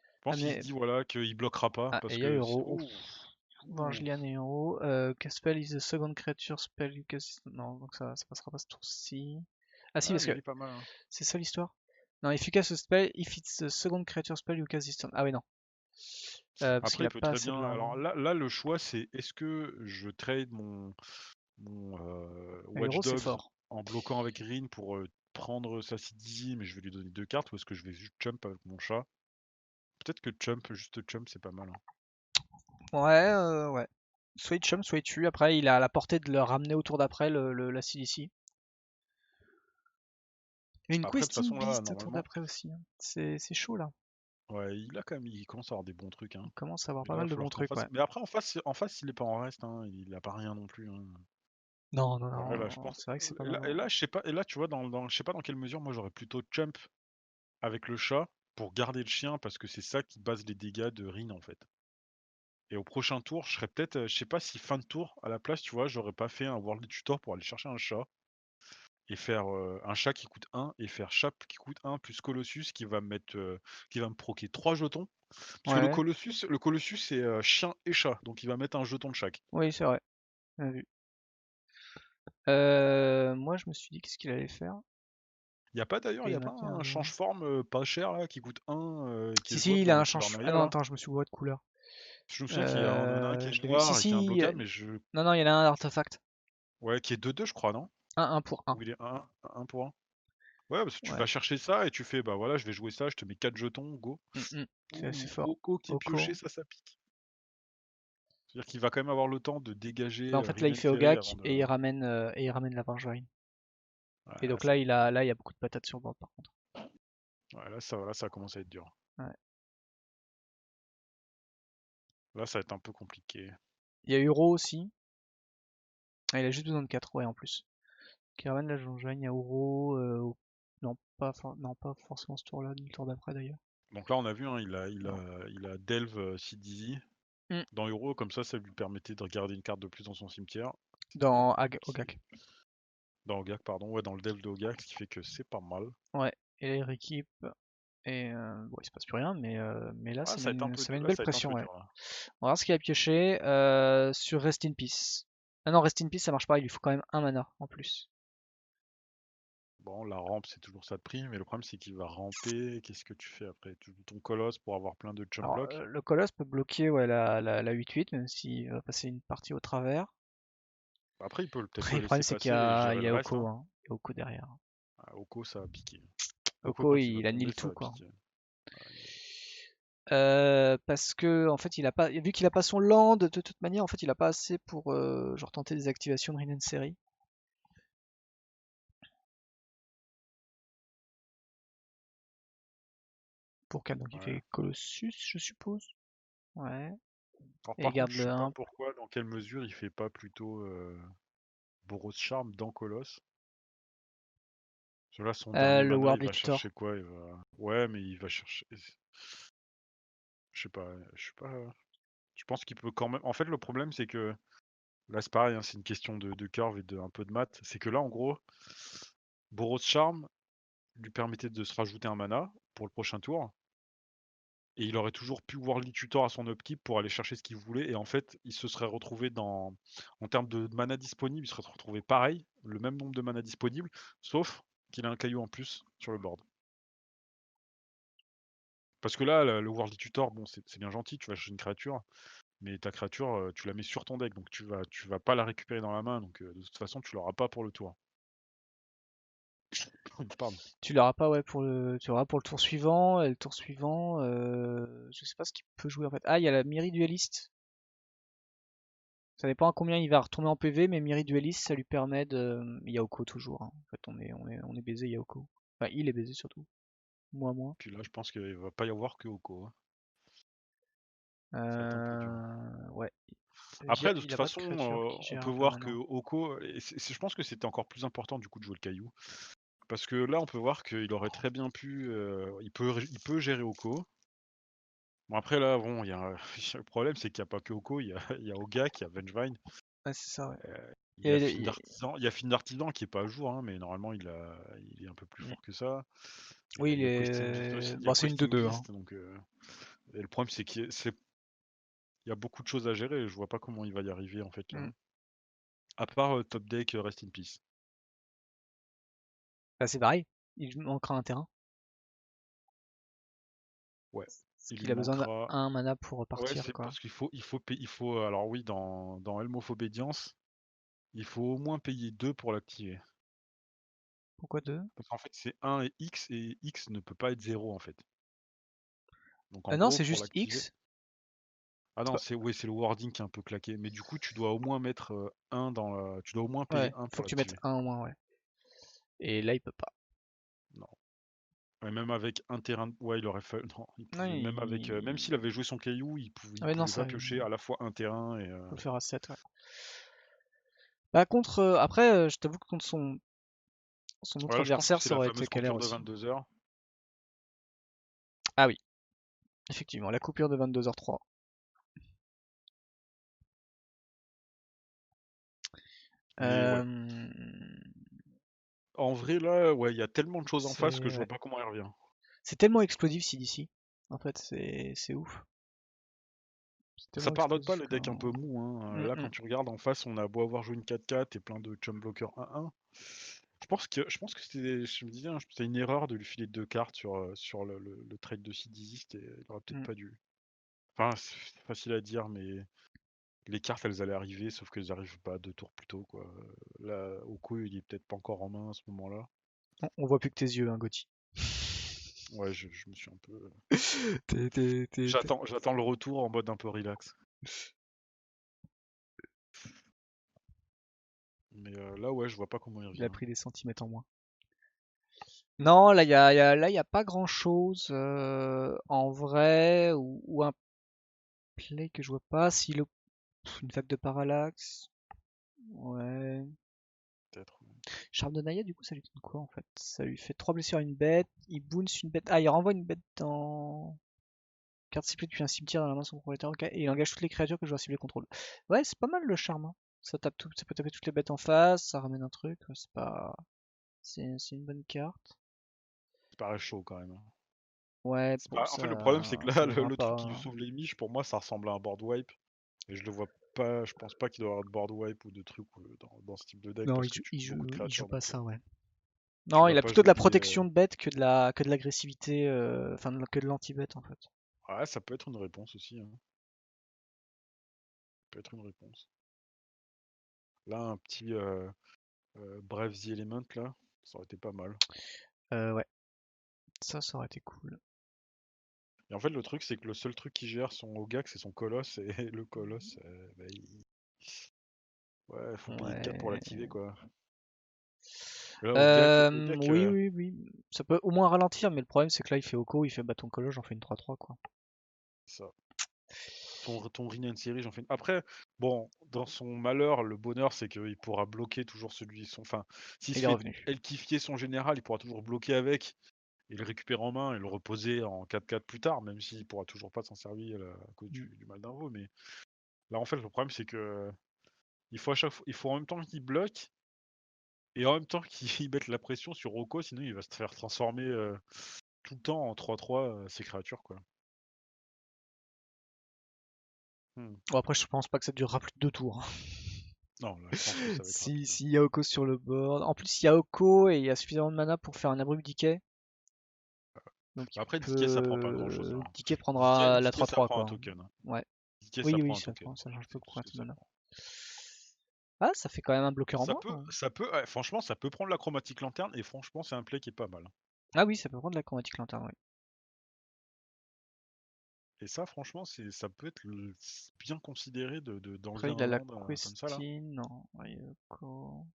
Je pense qu'il se Amener. dit voilà qu'il bloquera pas Ah, et parce il y a que. Euro. Ouf. Ouh, ouh. Vangelian et Euro. Cast spell is the second creature spell you cast. Non, donc ça passera pas ce tour-ci. Ah si, Ah, parce mais il que est pas mal, hein. c'est ça l'histoire. Non, if you cast a spell, if it's the second creature spell you cast this turn. Ah oui, non. Parce qu'il Après, il a peut pas très assez de bien. land. Alors là, le choix, c'est est-ce que je trade mon Le Watch Euro, c'est Dogs fort. en bloquant avec Rin pour prendre sa CDZ, mais je vais lui donner 2 cartes, ou est-ce que je vais juste jump avec mon chat? Peut-être que juste jump, c'est pas mal, hein. Ouais. Soit il chum, soit il tue. Après, il a la portée de le ramener au tour d'après, la CDC. Et une Après, de toute Questing façon, là, Beast au tour normalement, d'après aussi, hein. C'est chaud là. ouais, il commence à avoir des bons trucs, hein. On commence à avoir Mais pas là, il va mal de bons falloir qu'en trucs, face. ouais. Mais après, en face, il est pas en reste, hein. Il a pas rien non plus, hein. Non, non, Ouais, là, je non, pense. c'est vrai que c'est pas Et là, mal, et hein. là, je sais pas. Et là, tu vois, je sais pas dans quelle mesure, moi, j'aurais plutôt jump avec le chat pour garder le chien parce que c'est ça qui base les dégâts de Rin, en fait. Et au prochain tour, je serais peut-être, je sais pas si fin de tour, à la place, tu vois, j'aurais pas fait un World Tutor pour aller chercher un chat et faire un chat qui coûte 1 et faire chat qui coûte 1 plus Colossus qui va me proquer 3 jetons. Parce que Ouais, Le Colossus c'est chien et chat, donc il va mettre un jeton de chaque. oui, c'est vrai. Bien vu. Moi, je me suis dit qu'est-ce qu'il allait faire. Il y Et a pas maintenant, un change-forme pas cher là qui coûte 1 qui est si, jouable il dans a un les change. Ah Cavernaria non, là? attends, je me suis gouré de couleur. Je me souviens qu'il y en a un qui est Je l'ai vu. Si, noir et qui est si. imbloquable, mais Non, non, il y en a un artefact. ouais, qui est 2-2 je crois, non? Un pour un. Ou il est 1 pour 1? Ouais, parce que tu Ouais. vas chercher ça et tu fais, bah voilà, je vais jouer ça, je te mets 4 jetons, go. C'est assez Ouh, fort. Oko qui est pioché, Oko. ça pique. C'est-à-dire qu'il va quand même avoir le temps de dégager Bah, en fait, là, Rin il and fait Ferry Ogak avant de. et il ramène la Vengevine. Ouais, Et là, donc ça là, va il être a, là, il y a beaucoup de patates sur le board par contre. ouais, là, ça commence à être dur. Ouais. Là, ça va être un peu compliqué. Il y a Uro aussi. Ah, il a juste besoin de 4, ouais, en plus. Qui ramène la Vengevine. Il y a Uro. Non, non, pas forcément ce tour-là, ni le tour d'après d'ailleurs. Donc là, on a vu, hein, Non. il a Delve CDZ. Hmm. Dans Euro, comme ça lui permettait de garder une carte de plus dans son cimetière. Dans C'est- Ogak. Dans Ogak, pardon, ouais, dans le Delve de Ogak, ce qui fait que c'est pas mal. Ouais. Et là, il rééquipe. Et bon, il se passe plus rien, mais là, Ah, ça va être un peu ça met dur. une Là, belle ça va être un pression, peu ouais. dur, là. On va voir ce qu'il a pioché sur Rest in Peace. Ah non, Rest in Peace, ça marche pas, il lui faut quand même un mana en plus. Bon, la rampe, c'est toujours ça de prix, mais le problème, c'est qu'il va ramper. Qu'est-ce que tu fais après? Tu joues ton colosse pour avoir plein de jump Alors, block. le Colosse peut bloquer ouais, la 8-8, même s'il va passer une partie au travers. Après, il peut peut-être Après, le le problème, laisser c'est passer et il gérer y le a reste, Oko, hein. hein. Il y a Oko derrière. Ah, Oko, ça a piqué. Oko, Oko, quand il va il tomber, annule ça tout, va quoi. piquer. Ouais. Parce que, en fait, vu qu'il a pas son land, de toute manière, en fait, il a pas assez pour genre tenter des activations de Rin Série. Pour 4, donc il Ouais. fait Colossus, je suppose. Ouais. Alors, Et il par contre, garde je le sais pas 1. pourquoi, dans quelle mesure il fait pas plutôt Boros Charm dans Colosse. Parce que là, son dernier Le mana, Ward il va Tutor. chercher quoi? Ouais, mais il va chercher. Je sais pas, je sais pas. Je pense qu'il peut quand même. En fait, le problème, c'est que là, c'est pareil, hein, c'est une question de curve et de un peu de maths. C'est que là, en gros, Boros Charm lui permettait de se rajouter un mana pour le prochain tour. Et il aurait toujours pu Worldly Tutor à son upkeep pour aller chercher ce qu'il voulait. Et en fait, il se serait retrouvé en termes de mana disponible, il se serait retrouvé pareil, le même nombre de mana disponible, sauf qu'il a un caillou en plus sur le board. Parce que là, le Worldly Tutor, bon, c'est bien gentil, tu vas chercher une créature, mais ta créature, tu la mets sur ton deck, donc tu vas pas la récupérer dans la main, donc de toute façon, tu l'auras pas pour le tour. Pardon. Tu l'auras pour le tour suivant, et le tour suivant, je sais pas ce qu'il peut jouer en fait. Ah, il y a la Miri Dueliste. Ça dépend à combien il va retourner en PV, mais Miri Dueliste, ça lui permet de. Yauko toujours, hein. En fait, on est baisé Yauko. Enfin, il est baisé surtout. Moi, moins. Puis là, je pense qu'il va pas y avoir que Oko, hein. Ça va être un peu dur. Ouais. Après, de toute Il a pas de façon, créature qui on gère peut un voir que permanent. Oko, je pense que c'était encore plus important du coup de jouer le caillou. Parce que là, on peut voir qu'il aurait très bien pu. Il peut gérer Oko. Bon, après, là, bon, le problème, c'est qu'il n'y a pas que Oko, il y a Ogak, il y a Vengevine. Ouais, c'est ça, ouais. Il y a Et- Finn d'Artisan, il y a Finn d'Artisan qui est pas à jour, hein, mais normalement il est un peu plus Mm. fort que ça. Oui, Il y a Questing Beast aussi, il y a bon, c'est une de Questing deux, hein. Beast, donc et le problème c'est il y a beaucoup de choses à gérer, et je vois pas comment il va y arriver en fait là. Mm. À part Top Deck Rest in Peace. Bah, c'est pareil, il manquera un terrain. Ouais, Parce il lui qu'il a besoin manquera. d'un mana pour Ouais, repartir, c'est quoi. parce il faut, alors oui, dans Helm of Obedience, il faut au moins payer 2 pour l'activer. Pourquoi deux? Parce qu'en fait, c'est 1 et X ne peut pas être 0 en fait. Donc en Non, gros, c'est pour juste l'activer. X. Ah C'est non, pas- c'est le wording qui est un peu claqué. Mais du coup, tu dois au moins mettre 1 dans la. Tu dois au moins payer Ouais, 1 faut pour que tu mettes l'activer. un au moins, ouais. Et là, il peut pas. Non. Et même avec un terrain. Ouais, il aurait fallu. Non, il Non, pouvait. Même avec. Même s'il avait joué son caillou, Ah il ouais, non, pouvait ça, pas piocher à la fois un terrain et. faut le faire à 7, ouais. Bah, contre. Après, je t'avoue que contre son autre Voilà, je pense que adversaire, c'est ça la aurait été fameuse galère coupure de aussi. 22 heures. Ah oui, effectivement, la coupure de 22h03. Mais ouais. En vrai, là, ouais, il y a tellement de choses en face que je vois Ouais. pas comment il revient. C'est tellement explosif CDC. En fait, c'est ouf. C'est Ça tellement pardonne pas explosif les decks un quand. peu mous, hein. Mm, Là, mm. quand tu regardes en face, on a beau avoir joué une 4-4 et plein de chum blockers 1-1. Je pense que c'était, je me disais, hein, c'était une erreur de lui filer deux cartes sur le trade de Sidizist, et il aurait peut-être Mm. pas dû. Enfin, c'est facile à dire, mais les cartes elles allaient arriver, sauf qu'elles arrivent pas 2 tours plus tôt, quoi. Là, Oko, il est peut-être pas encore en main à ce moment-là. On voit plus que tes yeux, hein, Gauthier. Ouais, je me suis un peu. T'es- J'attends le retour en mode un peu relax. Mais là, ouais, je vois pas comment il Il a revient. pris des centimètres en moins. Non, là, là, y a pas grand-chose en vrai, ou un play que je vois pas. Si le... Une vague de parallaxe. Ouais. Peut-être. Charme de Naya, du coup, ça lui donne quoi en fait? Ça lui fait 3 blessures à une bête. Il bounce une bête. Ah, il renvoie une bête dans. Carte ciblée depuis un cimetière dans la main de son propriétaire. Ok. Et il engage toutes les créatures que je dois cibler contrôle. Ouais, c'est pas mal le charme, hein. Ça tape tout, ça peut taper toutes les bêtes en face, ça ramène un truc. C'est pas. C'est une bonne carte. Ça paraît chaud quand même, hein. Ouais, C'est bon, pas... En fait, le problème, c'est que là, ça le vaudra truc qui lui pas. sauve les miches, pour moi, ça ressemble à un board wipe. Et je le vois pas, je pense pas qu'il doit y avoir de board wipe ou de trucs dans ce type de deck Non, parce que tu joues beaucoup de il joue créatures, pas donc ça, ouais. tu Non, vas il a pas plutôt de la jouer des. protection de bête que de l'agressivité, enfin que de l'anti-bête en fait. Ouais, ça peut être une réponse aussi, hein. Ça peut être une réponse. Là, un petit Brave the Element, là, ça aurait été pas mal. Ouais, ça aurait été cool. Et en fait, le truc, c'est que le seul truc qui gère son Ogak, c'est son colosse, et le colosse, bah, ouais, faut payer 4 pour Ouais. l'activer, quoi. Et là, Ogak, Oui, oui, oui. Ça peut au moins ralentir, mais le problème c'est que là il fait Oko, il fait bâton colo, j'en fais une 3-3 quoi. ça. Ton Rin and Series, j'en fais une. Après, bon, dans son malheur, le bonheur, c'est qu'il pourra bloquer toujours celui. Enfin, s'il se Il est fait revenu. elkifier son général, il pourra toujours bloquer avec et le récupérer en main et le reposer en 4-4 plus tard, même s'il pourra toujours pas s'en servir à cause Mm. du mal d'invo. Mais là, en fait, le problème, c'est que il faut à chaque fois, il faut en même temps qu'il bloque et en même temps qu'il mette la pression sur Rocco, sinon il va se faire transformer tout le temps en 3-3 ses créatures, quoi. Hmm. Bon, après je pense pas que ça durera plus de 2 tours, hein. Non, là, je pense que ça va être rapide. Si y a Oko sur le board. En plus il y a Oko et il y a suffisamment de mana pour faire un abrupt decay. Donc il Après, Decay, ça prend pas grand-chose, peut. hein. Decay Decay, prendra la Decay, ça 3-3 prend un quoi. token, hein. Ouais. Decay, ça Oui, prend oui, un token. ça change C'est beaucoup tout ce quand que de ça mana. prend. Ah, ça fait quand même un bloqueur en moins, hein. Ça peut, ouais, franchement, ça peut prendre la chromatique lanterne et franchement, c'est un play qui est pas mal. Ah oui, ça peut prendre la chromatique lanterne, oui. Et ça, franchement, ça peut être bien considéré Après, d'enlever il un a la land comme ça là. Questine. Non, ouais, Oko.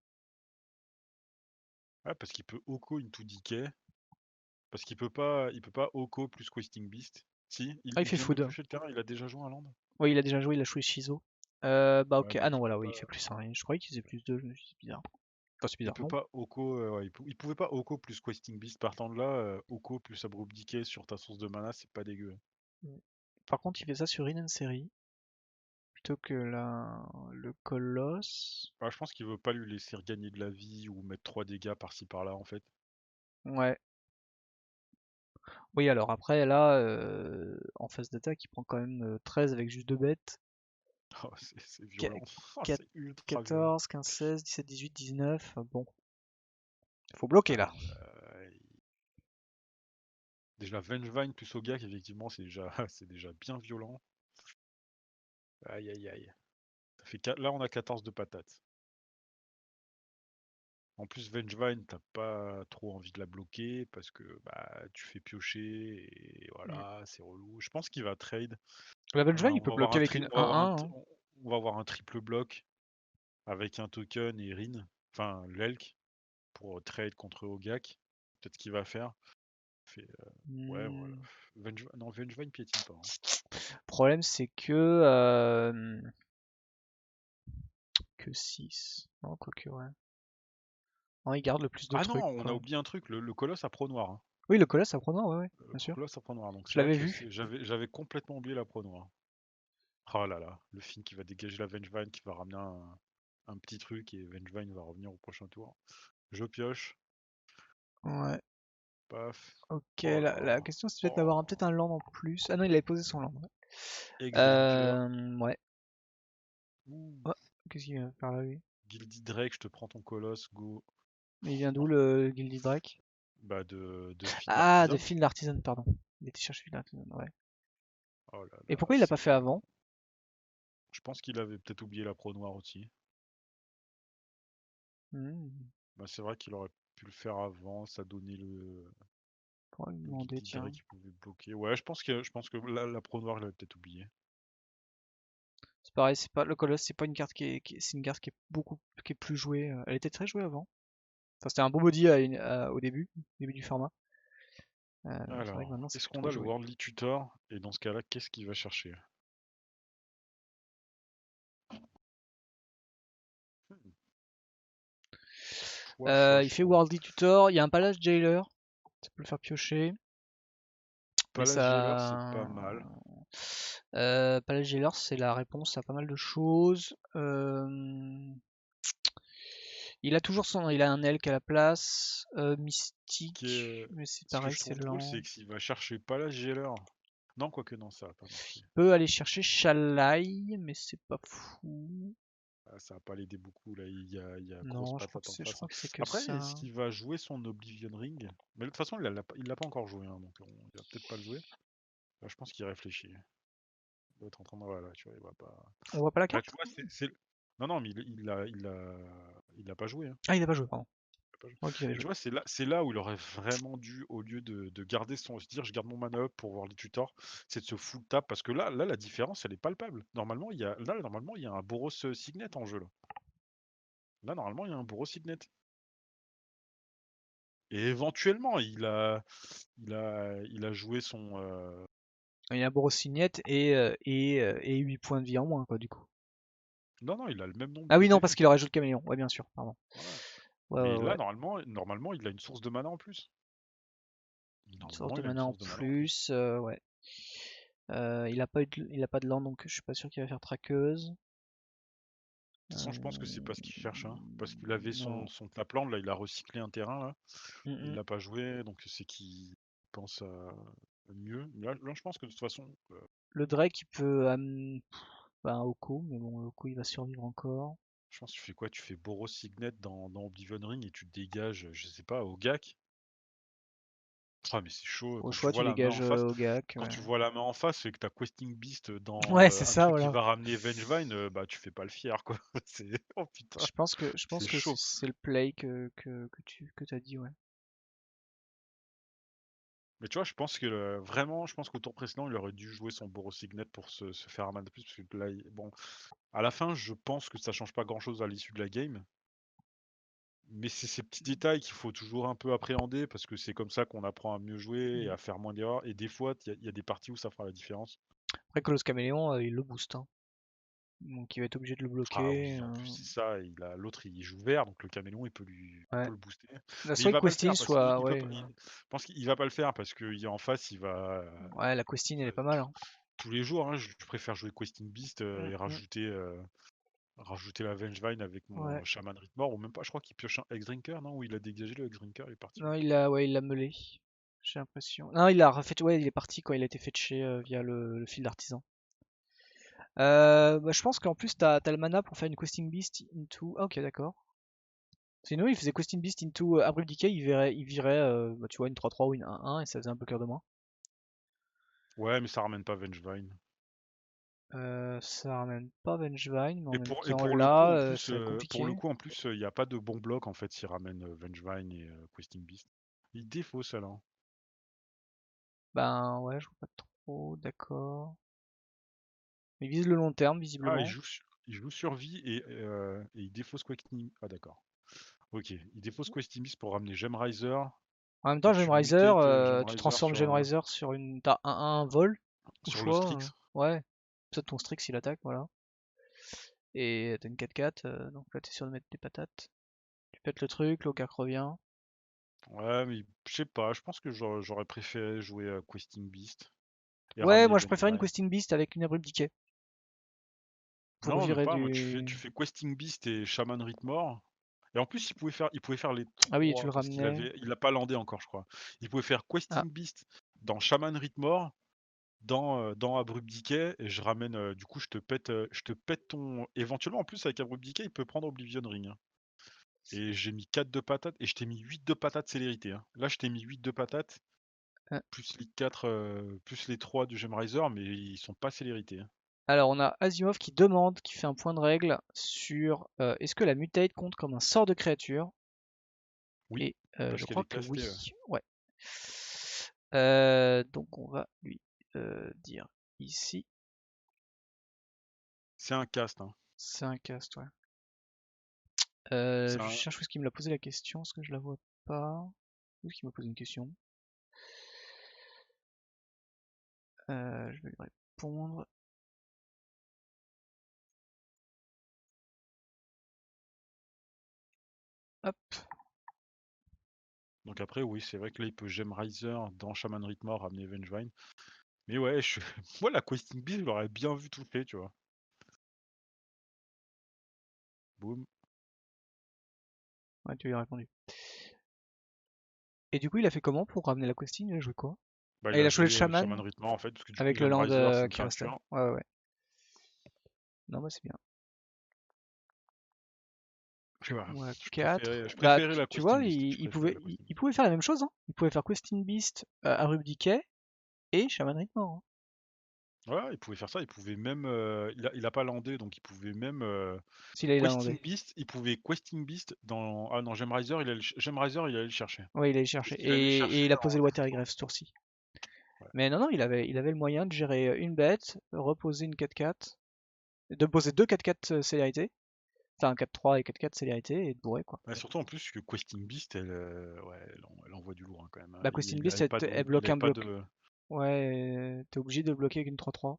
Ouais, parce qu'il peut Oko into Decay. Parce il peut pas Oko plus Questing Beast. Si, Ah, il il fait vient de food. piocher le terrain, il a déjà joué un land. Oui, il a déjà joué, il a joué Shizo. Bah Ouais, ok. Ah donc non, voilà, oui, il fait plus 1. Je croyais qu'il faisait plus 2. C'est bizarre. Enfin, c'est il bizarre, peut non? pas Oko, ouais, il pouvait pas Oko plus Questing Beast. Partant de là, Oko plus Abrupt Decay sur ta source de mana, c'est pas dégueu. Mm. Par contre, il fait ça sur Inen Série. plutôt que le colosse. Bah, je pense qu'il veut pas lui laisser gagner de la vie ou mettre 3 dégâts par-ci par-là en fait. Ouais. Oui, alors après, là, en phase d'attaque, il prend quand même 13 avec juste 2 bêtes. Oh, c'est Qua- violent. Oh, quat- c'est ultra violent. 14, 15, 16, 17, 18, 19. Bon, faut bloquer là. Déjà Vengevine plus Ogak, effectivement, c'est déjà, c'est déjà bien violent. Aïe aïe aïe. Là, on a 14 de patates. En plus, Vengevine, t'as pas trop envie de la bloquer parce que bah, tu fais piocher et Mm. voilà, c'est relou. Je pense qu'il va trade. La Vengevine, il On peut va avoir bloquer un avec une tri- 1-1, hein. on va avoir un triple bloc avec un token et Rin, enfin l'Elk, pour trade contre Ogak. Peut-être qu'il va faire. Fait, ouais, voilà. Hmm. Non, Vengevine piétine pas, hein. Problème, c'est que 6. Non, quoique, ouais. Non, il garde le plus de Ah non, trucs, on a quoi. oublié un truc, le colosse à pro noir, hein. Oui, le colosse, ça prend noir, ouais, ouais, Le bien sûr. colosse à pro noir, donc Je c'est vrai l'avais que vu. j'avais complètement oublié la pro noir. Oh là là, le Finn qui va dégager la Vengevine, qui va ramener un petit truc et Vengevine va revenir au prochain tour. Je pioche, Ouais. paf. Ok, Oh là la là. question c'est peut-être d'avoir Oh. peut-être un land en plus. Ah non, il avait posé son land. Ouais. Ex-Villager. Ouais. Ouh. Oh, qu'est-ce qu'il vient faire là, lui? Gildy Drake, je te prends ton colosse, go. Mais il vient d'où Oh. le Guildy Drake? Bah de Finn Ah, de l'artisan. Phil l'Artisan, pardon. Il était cherché Phil l'Artisan, ouais. Oh là Et là, pourquoi il l'a pas c'est. fait avant? Je pense qu'il avait peut-être oublié la pro noire aussi. Hmm, Bah c'est vrai qu'il aurait pu le faire avant, ça donnait Pourquoi lui le demander, Gildy tiens. Drake qui pouvait bloquer. Ouais, je pense que la pro noire, il avait peut-être oublié. C'est pareil, c'est pas le Colosse, c'est pas une carte c'est une carte qui est plus jouée. Elle était très jouée avant. Enfin, c'était un beau body au début du format. C'est vrai que Alors, maintenant c'est est-ce plus qu'on trop a le joué. Worldly Tutor? Et dans ce cas-là, qu'est-ce qu'il va chercher? Hmm. Choix, choix, Il fait choix. Worldly Tutor, il y a un Palace Jailer, ça peut le faire piocher. Mais Palace Jailer, c'est pas ça. mal. Palace Jailer, c'est la réponse à pas mal de choses. Il a un Elk à la place. Mystique, mais c'est Ce que pareil, je c'est trouve cool, lent. c'est que s'il va chercher Palace Jailer. Non, quoique non, ça va pas marcher. Peut aller chercher Shalai, mais c'est pas fou. Ah, ça va pas l'aider beaucoup, là, il y a grosse Non, patate en je face, hein. crois que c'est que Après, est-ce ça. qu'il va jouer son Oblivion Ring? Mais de toute façon, il l'a pas encore joué, hein, donc il va peut-être pas le jouer. Là, je pense qu'il réfléchit. Il doit être en train de... Voilà, tu vois, il va pas... On voit pas la Bah, tu carte? vois, Non, non, mais il a pas joué, hein. Ah, il a pas joué, pardon. Il a pas joué. Je crois qu'il avait Et tu joué. vois, c'est là où il aurait vraiment dû, au lieu de garder se dire, je garde mon mana up pour voir les tutors, c'est de se full tap, parce que là, la différence, elle est palpable. Normalement, il y a un Boros Signet en jeu, là. Là, normalement, il y a un Boros Signet. Et éventuellement, il a joué son... Il y a un Boros Signette et 8 points de vie en moins, quoi, du coup. Non, non, il a le même nombre Ah de oui, non, parce PV. qu'il aurait joué le caméléon. Ouais, bien sûr, pardon. Voilà. Ouais, Mais ouais, là, ouais. normalement, il a une source de mana en plus. Une source Normalement, de il a une mana en source de mana en plus. plus, ouais. Il a pas de land, donc je suis pas sûr qu'il va faire traqueuse. De toute façon, je pense que c'est pas ce qu'il cherche, hein. Parce qu'il avait son, Non. son tapland, là, il a recyclé un terrain, là. Mm, Il mm. l'a pas joué, donc c'est qu'il pense à mieux. Là, je pense que de toute façon, Le Drake, il peut bah, un Oko, mais bon, le Oko, il va survivre encore. je pense que tu fais quoi? Tu fais Boros Signet dans Oblivion Ring et tu te dégages, je sais pas, au GAC. Ah, mais c'est chaud Au choix, tu dégages Ogak. Quand Ouais, tu vois la main en face et que t'as Questing Beast dans ouais, c'est un ça, truc qui voilà. va ramener Vengevine, bah tu fais pas le fier, quoi. Oh putain, Je pense c'est que chaud. c'est le play que t'as dit, ouais. Mais tu vois, je pense que vraiment, je pense qu'au tour précédent, il aurait dû jouer son Boros Signet pour se faire un mana de plus. Parce que là, bon, à la fin, je pense que ça change pas grand chose à l'issue de la game. Mais c'est ces petits détails qu'il faut toujours un peu appréhender parce que c'est comme ça qu'on apprend à mieux jouer et Mm. à faire moins d'erreurs. Et des fois, il y a des parties où ça fera la différence. Après, Colosse Caméléon, il le booste, hein. Donc il va être obligé de le Ah bloquer. oui, en plus c'est ça, l'autre il joue vert, donc le caméléon il Ouais. peut le booster. La Mais il soit va pas le Questing, faire parce qu'il soit. il peut Ouais, pas. Je pense qu'il va pas le faire parce qu'en face il va. ouais, la Questing, elle est euh, pas mal, hein. tous les jours, hein, je préfère jouer Questing Beast Mm, et mm. rajouter la Vengevine avec Ouais. mon Shaman Rhythmore, ou même pas, je crois qu'il pioche un X-Drinker, non? Ou il a dégagé le X-Drinker, il est parti où? Non, il l'a meulé. J'ai l'impression. Non, il a refait. Ouais, il est parti quand il a été fetché via le fil d'artisan. Bah, je pense qu'en plus, t'as le mana pour faire une Questing Beast into. Ah, ok, d'accord. Sinon, il faisait Questing Beast into Abrupt Decay, il virait, bah, tu vois, une 3-3 ou une 1-1 et ça faisait un bloqueur de moins. Ouais, mais ça ramène pas Vengevine. Ça ramène pas Vengevine, mais en Et même pour, et temps, pour le coup, là, en plus, ça va être compliqué. il n'y a pas de bon bloc en fait s'il ramène Vengevine et Questing Beast. Il défausse alors. Ben ouais, je vois pas trop, d'accord. Il vise le long terme, Ah, visiblement. il joue survie et il défausse Questing. Ah, d'accord. Ok, il défausse Questing Beast pour ramener Gemriser En même et temps, tu Gemriser, mutate tu Gemriser transformes Gemriser sur une. T'as 1-1 vol, au sur le choix. Strix. Ouais, peut-être ton Strix il attaque, voilà. Et t'as une 4-4, donc là t'es sûr de mettre des patates. Tu pètes le truc, l'Okak revient. Ouais, mais je sais pas, je pense que j'aurais préféré jouer Questing Beast et Ouais, ramener moi je préfère une Vengevine. Questing Beast avec une Abrupt Decay. Pour Non, même virer pas, moi tu du. fais Questing Beast et Shaman Rhythmore. Et en plus, il pouvait faire les Ah oui, tu trois, le parce ramenais. il a pas landé encore, je crois. Il pouvait faire Ah, Questing Beast dans Shaman Rhythmore, dans Abrupt Decay, et je ramène, du coup, je te pète ton. Éventuellement, en plus, avec Abrupt Decay, il peut prendre Oblivion Ring, hein. Et j'ai mis 4 de patates, et je t'ai mis 8 de patates célérité, hein. Là, je t'ai mis 8 de patates, ah. plus les 4, plus les 3 du Gemriser, mais ils sont pas célérité, hein. Alors on a Asimov qui demande, qui fait un point de règle sur est-ce que la mutate compte comme un sort de créature. Oui, Et je parce qu'elle crois est que oui. castée. Ouais. Donc on va lui dire ici. C'est un cast, hein. C'est un cast, ouais. C'est Je un... cherche où est-ce qu'il me l'a posé la question, parce que je la vois pas. Où est-ce qu'il m'a posé une question? Je vais lui répondre. Hop. Donc après, oui, c'est vrai que là, il peut Gemriser dans Shaman Rhythmore, ramener Vengevine. Mais ouais, moi, la Questing Beast, je l'aurais bien vu toucher, tu vois. Boum. Ouais, tu lui as répondu. Et du coup, il a fait comment pour ramener la questing? Il a joué quoi? Bah, Ah, il il a a joué le joué chaman Shaman Rhythmore, en fait, parce que du coup, avec le land Gemriser, c'est une qui restait. créature. Ouais, ouais, ouais. Non, bah c'est bien. Je sais pas, Ouais, je 4. préférais, je Bah, préférais la tu Questing vois, Beast. Je préférais la Questing il Beast. pouvait faire la même chose, hein. Il pouvait faire Questing Beast, Abrupt Decay et Shaman Rhythmore, hein. Ouais, il pouvait faire ça, il pouvait même... il a pas landé, donc il pouvait même... S'il a Questing landé. Beast, il pouvait Questing Beast dans... Ah non, Gemriser, Gemriser, il allait le chercher. Ouais, il allait Parce chercher. qu'il allait le Et chercher il a posé en le joue Water 3. Grave ce tour-ci. Ouais. Mais non, non, il avait le moyen de gérer une bête, reposer une 4-4, de poser deux 4-4 célérité, enfin 4-3 et 4-4 célérité, et de bourrer quoi. Ouais, surtout en plus que Questing Beast, ouais, elle envoie du lourd, hein, quand même, hein. Bah, Il Questing il Beast, avait pas elle de, il bloque avait un pas bloc. de. Ouais, t'es obligé de le bloquer avec une 3-3.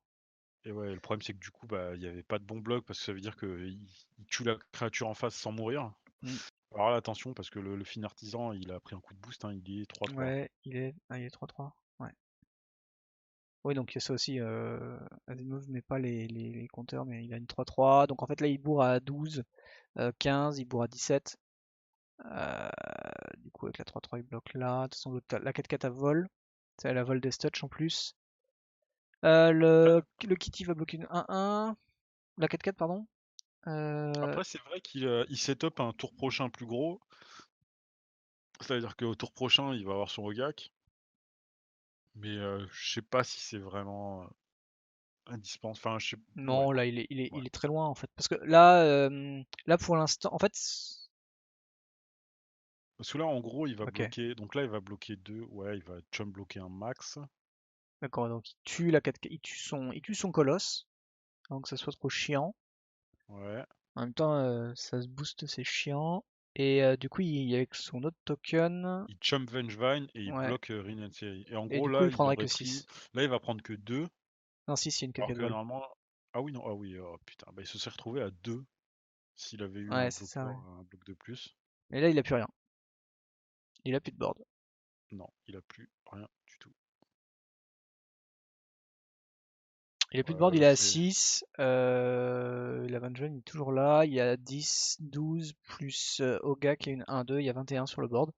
Et ouais, le problème c'est que du coup, bah, il y avait pas de bon bloc parce que ça veut dire que il tue la créature en face sans mourir. Mm. Alors là, attention parce que le fin artisan, il a pris un coup de boost, hein, il est 3-3. Ouais, il est 3-3. Ouais. Oui, donc il y a ça aussi. Asimov met pas les compteurs, mais il a une 3-3. Donc en fait, là, il bourre à 12, 15, il bourre à 17. Euh, du coup, avec la 3-3, il bloque là. De toute façon, la 4-4 à vol. C'est la vol des touch en plus. Après, Le Kitty va bloquer une 1-1. La 4-4, pardon. Euh, après, c'est vrai il set up un tour prochain plus gros. C'est-à-dire qu'au tour prochain, il va avoir son Ogak. Mais je sais pas si c'est vraiment indispensable. Enfin, je sais. Ouais. non, là, Ouais. il est très loin en fait. Parce que là, là pour l'instant, en fait, Parce que là, en gros, il va ok, bloquer. Donc là, il va bloquer 2. Ouais, il va chum bloquer un max. d'accord. Donc il tue la 4, il tue son colosse, avant que ça soit trop chiant. Ouais. En même temps, ça se booste, c'est chiant. Et du coup, avec son autre token, Il chump Vengevine et il ouais. bloque Rin and Series. Et en Et gros, du coup, là, il il prendrait que aurait pris. 6. Là, il va prendre que 2. Non, 6, il y a une Alors 4 que vol. normalement. Ah oui, non. Ah oui, oh putain. Bah, il se serait retrouvé à 2 s'il avait eu un Ouais, c'est ça, bloqueur, ouais. un bloc de plus. Et là, il a plus rien. Il a plus de board. Non, il a plus rien du tout. Il a plus de board, Ouais, il là, est à c'est. 6. La Van Jeunen, il est toujours là. Il y a 10, 12 plus Oga qui a une 1-2. Il y a 21 sur le board.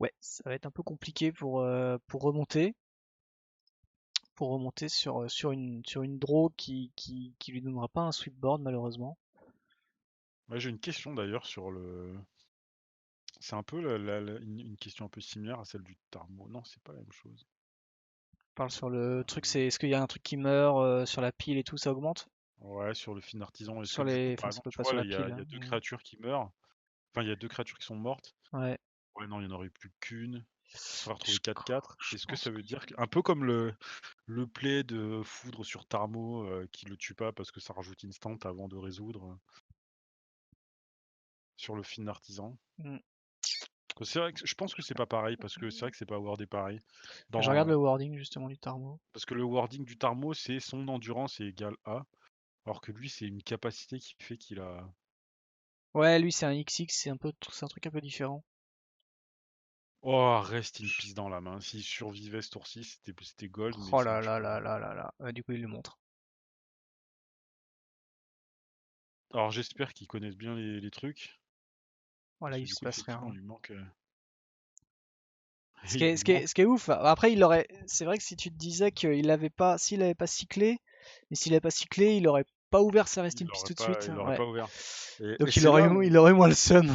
Ouais, ça va être un peu compliqué pour remonter. Pour remonter sur une draw qui lui donnera pas un sweep board malheureusement. Ouais, j'ai une question d'ailleurs sur le. C'est un peu une question un peu similaire à celle du Tarmo. Non, c'est pas la même chose. On parle sur le truc, Euh, c'est est-ce qu'il y a un truc qui meurt sur la pile et tout, ça augmente? Ouais, sur le fin artisan. Est-ce que Sur du coup, les. par Enfin, ça exemple, peut tu pas vois, sur là, la il y a, pile, il y hein, a deux créatures qui meurent. Enfin, il y a deux créatures qui sont mortes. Ouais. Ouais, non, il n'y en aurait plus qu'une. Il faudra Je, retrouver 4-4. je Est-ce que pense ça que. veut dire un peu comme le play de foudre sur Tarmo qui le tue pas parce que ça rajoute instant avant de résoudre sur le fin artisan. Hmm. C'est vrai que je pense que c'est pas pareil parce que c'est vrai que c'est pas wordé pareil. Je regarde Dans, le wording justement du Tarmo. parce que le wording du Tarmo c'est son endurance est égal à, alors que lui c'est une capacité qui fait qu'il a. Ouais, lui c'est un XX, c'est un truc un peu différent. Oh, reste une piste dans la main. S'il survivait ce tour-ci, c'était gold, mais Oh ça là marche là pas. là là là là. Du coup, il le montre. Alors j'espère qu'ils connaissent bien les trucs. Voilà, Parce que il du se coup, passe effectivement, rien. il lui manque. Ce qui Il est, lui ce qui est, manque. ce qui est ouf. Après, il aurait. C'est vrai que si tu te disais qu'il avait pas, s'il avait pas cyclé, mais s'il avait pas cyclé, il aurait pas ouvert sa Il Resting Peace l'aurait tout de pas, suite. il l'aurait Ouais. pas ouvert. Et Donc c'est là il où. aurait moins le seum.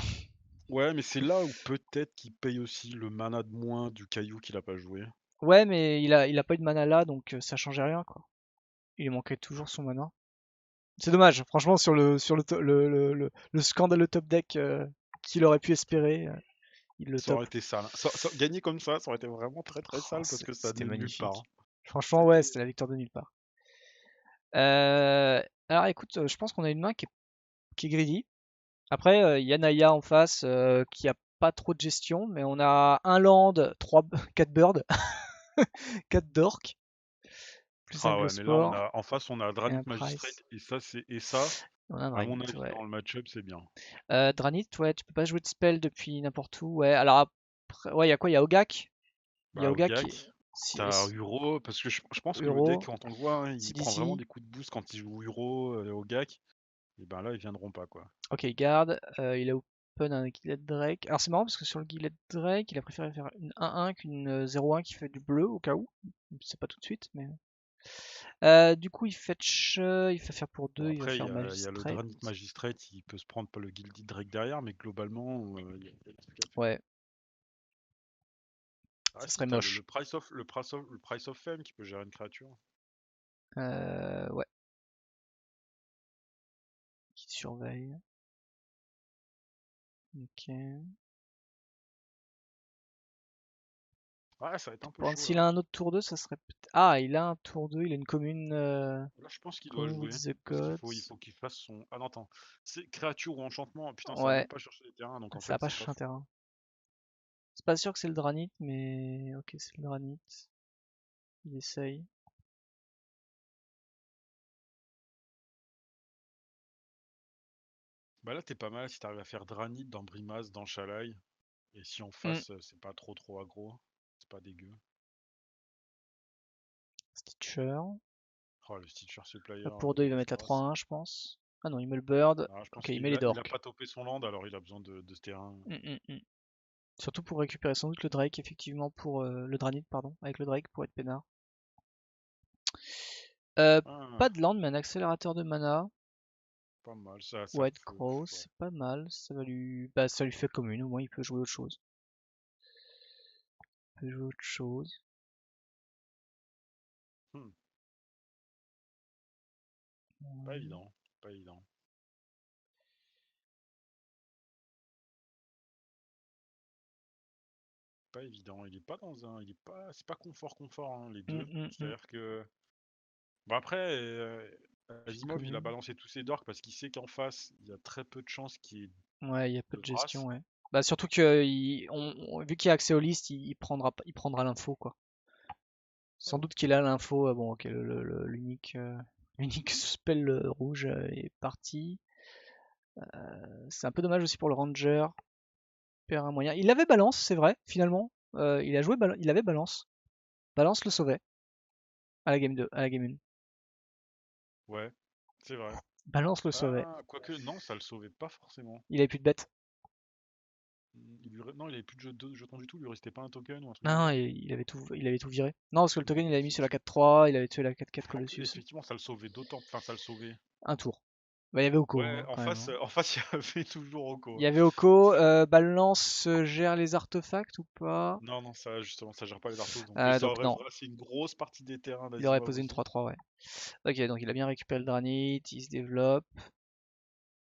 Ouais, mais c'est là où peut-être qu'il paye aussi le mana de moins du caillou qu'il a pas joué. Ouais, mais il a pas eu de mana là, donc ça changeait rien quoi. Il lui manquait toujours son mana. C'est dommage, franchement, sur le scandaleux top deck qu'il aurait pu espérer, il le Ça aurait top. été sale. Gagner comme ça aurait été vraiment très très Oh, sale parce que ça c'était venait de nulle part. magnifique. Franchement, ouais, C'était. c'était la victoire de nulle part. Alors écoute, je pense qu'on a une main qui est greedy. Après, il y a Naya en face qui a pas trop de gestion, mais on a un land, 3, 4 birds, 4 dorks, plus un Ah glow ouais, mais là on sport a en face on a et Dranit un price. Magistrate et ça, On a un à mon Dragonite, avis, ouais. dans le match-up, c'est bien. Dranit, ouais, tu peux pas jouer de spell depuis n'importe où. Ouais, alors après, ouais, il y a quoi? Il y a Ogak. Il y a Bah, Ogak qui. Ogak, t'as Uro, parce que je pense que le deck, Euro, quand on le voit, hein, il prend vraiment CDC. des coups de boost quand il joue Uro, Ogak, et ben là, ils viendront pas, quoi. Ok, il garde. Il a open un Gillet Drake. Alors c'est marrant parce que sur le Gillet Drake, il a préféré faire une 1-1 qu'une 0-1 qui fait du bleu au cas où. C'est pas tout de suite, mais. Du coup, il fetch. Il fait faire pour Bon, 2, il va après, il faire y a le Magistrate. Dranit Magistrate, il peut se prendre pas le Gilded Drake derrière, mais globalement, il y a des trucs à faire. Ouais, Ah ça si, serait t'as le, moche. le Price of, le Price of Fame qui peut gérer une créature. Ouais, qui surveille. Ok. Ouais, ça va être un peu Bon, chaud, s'il là. a un autre tour 2, ça serait. Ah, il a un tour 2, il a une commune. Là, je pense qu'il doit Commune with jouer, the parce qu'il Gods. faut qu'il fasse son. Ah non, attends. C'est créature ou enchantement. Putain, ça va même Ouais, pas chercher les terrains, donc en ça a fait, pas c'est pas cherché un fou. terrain. C'est pas sûr que c'est le Dranit, mais ok, c'est le Dranit. Il essaye. Bah là, t'es pas mal si t'arrives à faire Dranit dans Brimaz, dans Shalai. Et si en Hmm, face, c'est pas trop aggro, c'est pas dégueu. Stitcher. Oh, le Stitcher Supplier, Pour 2, il va mettre la dégueulasse. 3-1, je pense. Ah non, il met le Bird. Ah, je Ok, pense il qu'il met les il a Dorks. pas topé son land, alors il a besoin de ce terrain. Surtout pour récupérer sans doute le Drake, effectivement, pour le Dranit, pardon, avec le Drake pour être peinard. Ah, Pas de land, mais un accélérateur de mana. pas mal, ça White Crow, ouais. c'est pas mal. Ça lui fait commune, au moins il peut jouer autre chose. Il peut jouer autre chose. Hmm, pas évident, pas évident. Pas évident. Il est pas dans un. Il est pas. C'est pas confort, hein, les Hum, deux. hum, hum. C'est-à-dire que. Bon après, Petite Asimov, il a commune. balancé tous ses dorks parce qu'il sait qu'en face, il y a très peu de chances qu'il y ait Ouais, il y a peu de de grâce. gestion, ouais. Bah surtout que vu qu'il y a accès aux listes, il prendra l'info quoi. Sans doute qu'il a l'info. Bon, ok, l'unique l'unique spell rouge est parti. C'est un peu dommage aussi pour le Ranger. Perd un moyen. Il avait balance, c'est vrai, finalement. Il avait balance. Balance le sauvait à la game 2, à la game 1. Ouais, c'est vrai. Balance le sauvait. Ah, quoique, non, ça le sauvait pas forcément. Il avait plus de bêtes. Non, il avait plus de jetons du tout, il lui restait pas un token ou un truc comme Non, ça. il avait tout viré. Non, parce que le token, il Non, avait mis sur la 4-3, il avait tué la 4-4 Colossus. effectivement, ça le sauvait d'autant. Enfin, ça le sauvait. Un tour. Bah, il y avait Oko, Ouais, hein, quand même, hein. en face, il y avait toujours Il Oko. y avait Oko, Balance gère les artefacts ou pas? Non, non, ça, justement, ça gère pas les artos. Donc, ça Donc aurait non, brassé une grosse partie des terrains il aurait d'Azimov posé une aussi. 3-3, ouais. Ok, donc il a bien récupéré le Dranit, il se développe.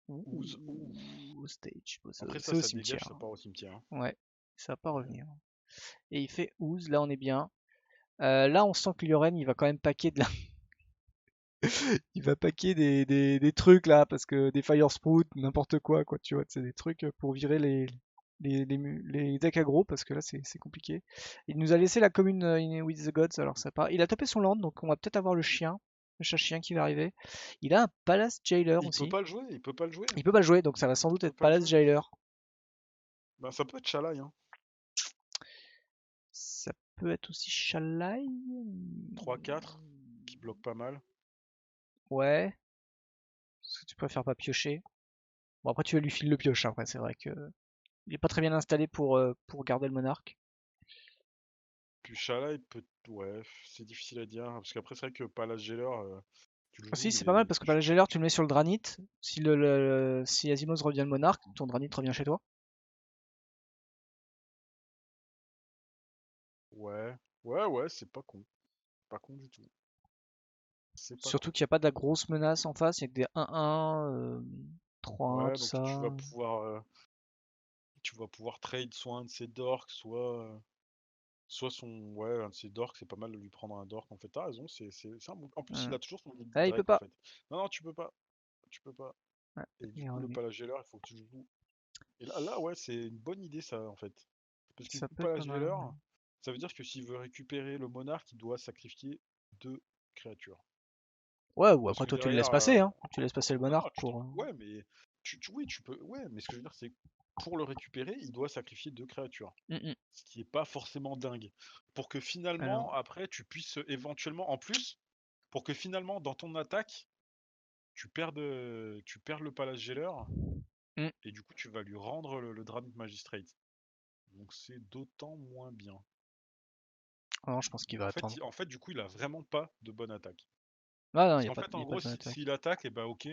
Ouze, ouh. Ouh, stage. Bon, Après c'est ça, au ça dégage, cimetière, ça hein. part au cimetière, hein. Ouais, ça va pas Ouais. revenir. Et il fait Ooze, là on est bien. Là on sent que Lioren il va quand même paquer de la... il va paquer des trucs là, parce que des Fire Sprout, n'importe quoi, tu vois, c'est des trucs pour virer les decks aggro, parce que là c'est compliqué. Il nous a laissé la commune in with the Gods, alors ça part. Il a tapé son land, donc on va peut-être avoir le chien, le chat-chien qui va arriver. Il a un Palace Jailer Il peut aussi. pas le jouer, il peut pas le jouer. Il peut pas le jouer, donc ça va sans Il doute peut être pas le Palace jouer. Jailer. Bah, ça peut être Shalai, hein. Ça peut être aussi Shalai. 3-4, qui bloque pas mal. Ouais. Est-ce que tu préfères pas piocher? Bon, après, tu vas lui filer le pioche, hein. Après, c'est vrai que il est pas très bien installé pour garder le monarque. Puis Shalai peut. Ouais, c'est difficile à dire. Parce qu'après, c'est vrai que Palace Jailer, tu le Ah, joues, si, c'est pas mal mais parce que bah, le Jailer, tu le mets sur le Dranit. Si Azimos revient le monarque, ton Dranit revient chez toi. ouais. Ouais, ouais, c'est pas con. Pas con du tout. C'est pas Surtout con. qu'il n'y a pas de la grosse menace en face, il y a que des 1-1, 3-1, Ouais, tout donc ça. tu vas pouvoir trade soit un de ses dorks, soit son. Ouais, un de ses dorks, c'est pas mal de lui prendre un dork. En fait, t'as raison, c'est un bon. En plus, il Hmm. a toujours son guide Ah, il peut Drake, en pas. fait. Non, non, tu peux pas. Tu peux pas. Ouais, Et du il est coup, le revenu. Palace Jailer, il faut que tu le joues. Et là, ouais, c'est une bonne idée, ça, en fait. Parce que du Ça coup, peut être pas Palace mal, Jailer, ouais. ça veut dire que s'il veut récupérer le monarque, il doit sacrifier deux créatures. Ouais, ou Parce après que toi tu le laisses derrière, passer, hein. Tu laisses passer le non, non, monarque pour. ouais, mais oui, tu peux. Ouais, mais ce que je veux dire, c'est que pour le récupérer, il doit sacrifier deux créatures. Hmm, hmm. Ce qui est pas forcément dingue. Pour que Alors, finalement, après, tu puisses éventuellement, en plus, pour que finalement, dans ton attaque, tu perds le Palace Jailer, hmm. et du coup, tu vas lui rendre le Dranit Magistrate. Donc c'est d'autant moins bien. Non, je pense qu'il Donc va attendre. en fait, du coup, il a vraiment pas de bonne attaque. Ah non, Parce qu'en fait, il y en a pas gros, de bonne attaque. s'il attaque, et bah ok,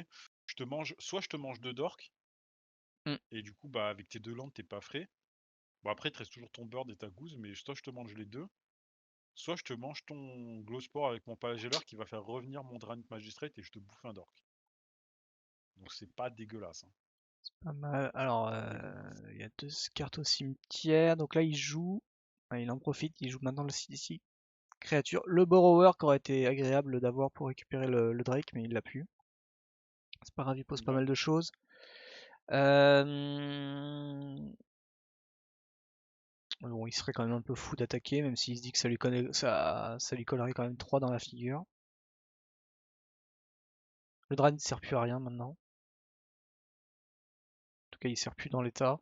soit je te mange deux dorks, Hmm. et du coup, bah avec tes deux landes, t'es pas frais. Bon après, il te reste toujours ton bird et ta goose, mais soit je te mange les deux, soit je te mange ton Glowspore avec mon Palageller qui va faire revenir mon Dranit Magistrate et je te bouffe un dork. Donc c'est pas dégueulasse, hein. Pas mal. Alors, Pas dégueulasse. il y a deux cartes au cimetière. Donc là, il joue. Ah, il en profite. Il joue maintenant le CDC. Créature. Le Borrower qui aurait été agréable d'avoir pour récupérer le Drake, mais il l'a plus. C'est pas grave, il pose pas Ouais. mal de choses. Bon, il serait quand même un peu fou d'attaquer, même s'il se dit que ça lui collerait quand même 3 dans la figure. Le Dranit ne sert plus à rien maintenant. En tout cas, il sert plus dans l'état.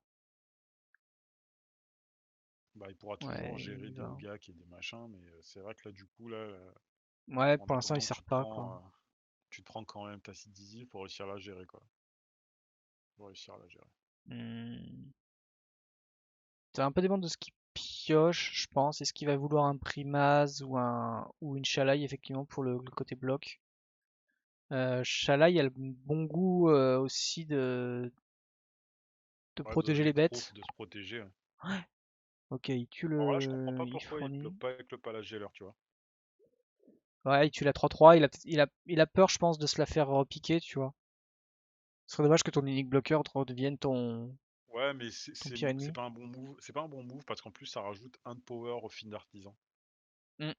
Bah il pourra toujours Ouais, gérer il des va. Ogak et des machins, mais c'est vrai que là du coup là, Ouais, en pour l'instant, il attendant, sert pas, quoi. tu te prends quand même ta Cid Dizzy pour réussir à la gérer quoi. Pour réussir à la gérer. Hmm. Ça va un peu dépendre de ce qu'il pioche, je pense. Est-ce qu'il va vouloir un Primaz ou une Shalai, effectivement, pour le côté bloc. Shalai a le bon goût aussi de Ouais, protéger les bêtes. de se protéger, ouais. Ok, il tue Alors là, je comprends pas il pourquoi il bloque fournit. pas avec le Palageller, tu vois. Ouais, il tue la 3-3. Il a peur, je pense, de se la faire repiquer, tu vois. Ce serait dommage que ton unique bloqueur devienne Ouais, mais ton pire c'est ennemi. pas un bon move. C'est pas un bon move parce qu'en plus, ça rajoute un de power au fin d'artisan. Hmm.